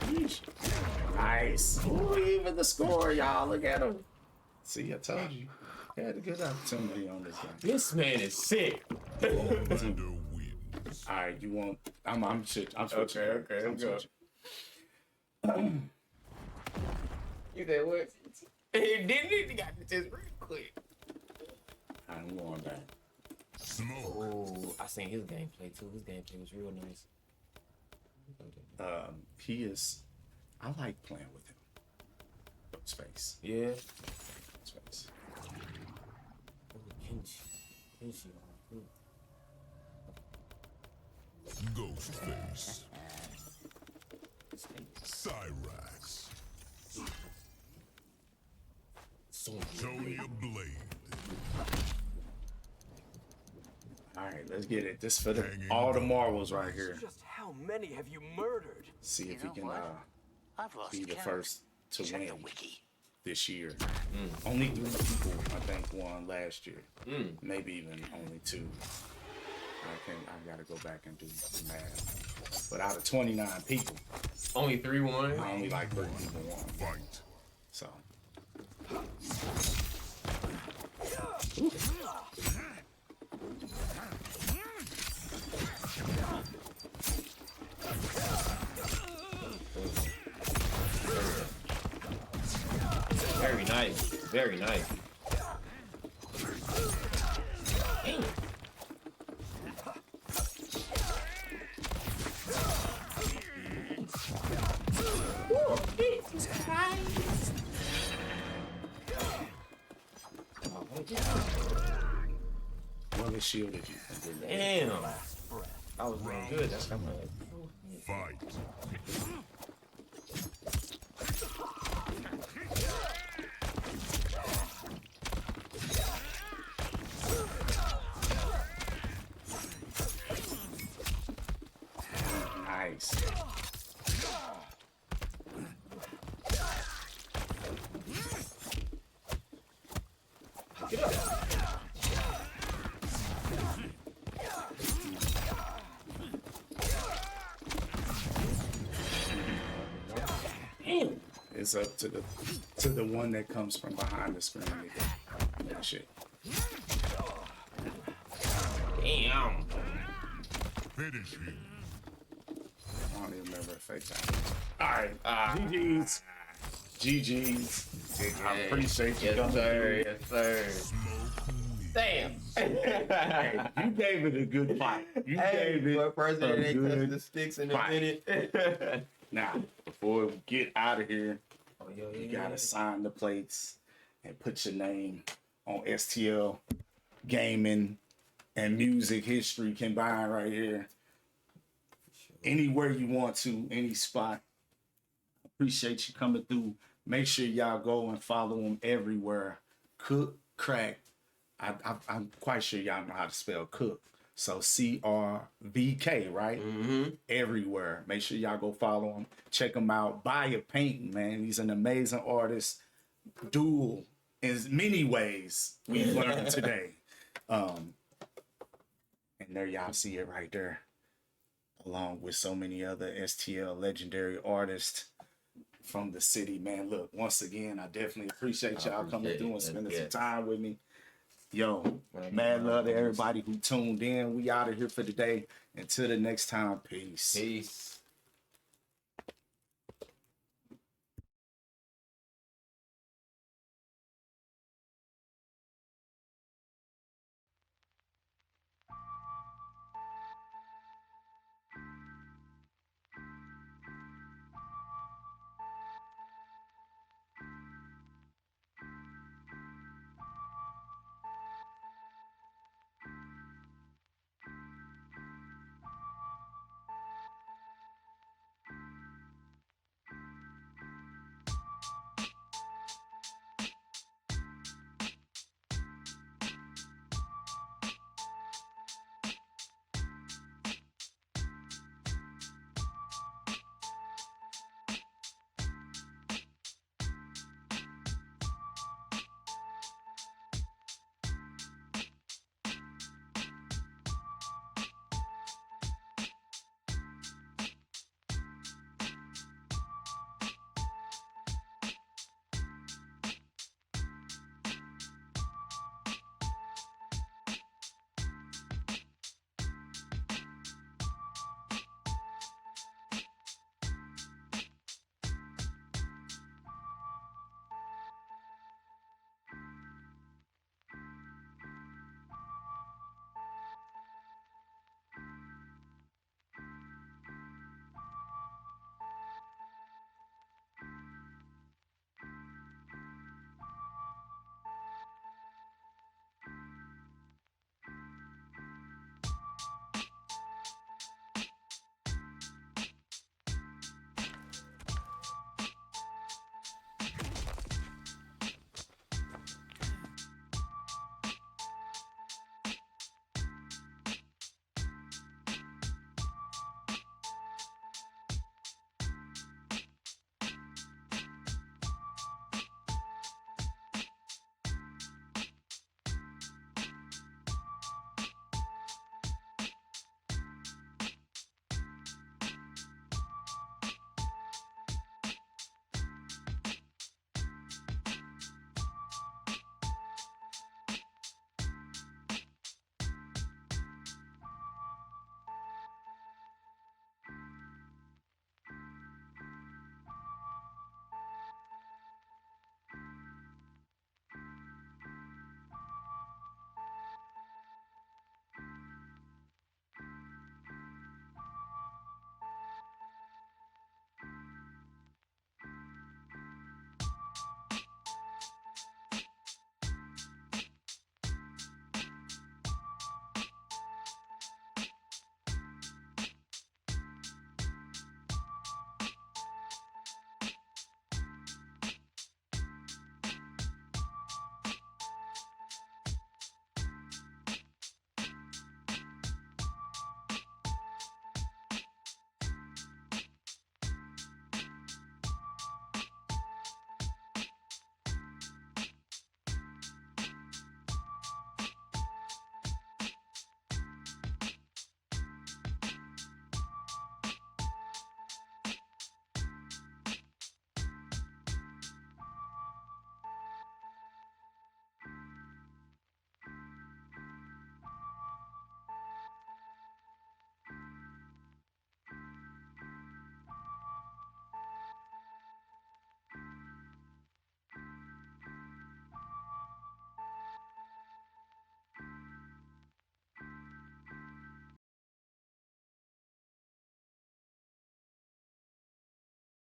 Yeesh. Nice. Ooh, even the score, y'all. Look at him. See, I told you. You had a good opportunity on this game. This man is sick. Commander wins. All right, you want? I'm shit. I'm switching. Okay, I'm go. switching. You said what? He didn't need to got this real quick. I'm going back. Smoke. Oh, I seen his gameplay too. His gameplay was real nice. He is. I like playing with him. Space. Yeah. Space. Kenshi. Ghostface. Cyrax. Sonya Blade. All right, let's get it. This for the Hanging all the marbles right here. Just how many have you murdered? See if he know can what? I've lost be the count. first to Check win the wiki. this year. Only 3 people, I think, won last year. Maybe even only 2. I gotta go back and do the math. But out of 29 people, Only 3-1. only like 3 people won. Fight. So Very nice. Very nice. Damn. well, it shielded you. From doing that. Damn. I was doing good. That's how Fight. hands up to the one that comes from behind the screen. Nigga. That shit. Damn. Finish him. I don't even remember if fake time. All right. GG's. GG's. I appreciate you coming through. Yes, sir. Damn. Hey, you gave it a good fight. You gave it first a they touch good the sticks in a fight. minute. Now, before we get out of here, Yeah, you gotta sign the plates and put your name on STL Gaming and Music History combined right here. Anywhere you want to, any spot. Appreciate you coming through. Make sure y'all go and follow them everywhere. Cook Crvk. I'm quite sure y'all know how to spell Cook. So CRVK, right? Mm-hmm. Everywhere. Make sure y'all go follow him. Check him out. Buy a painting, man. He's an amazing artist. Dual in many ways we've learned today. And there y'all see it right there. Along with so many other STL legendary artists from the city, man. Look, once again, I definitely appreciate y'all coming through and spending some time with me. Yo, mad love to everybody who tuned in. We out of here for today. Until the next time, peace. Peace.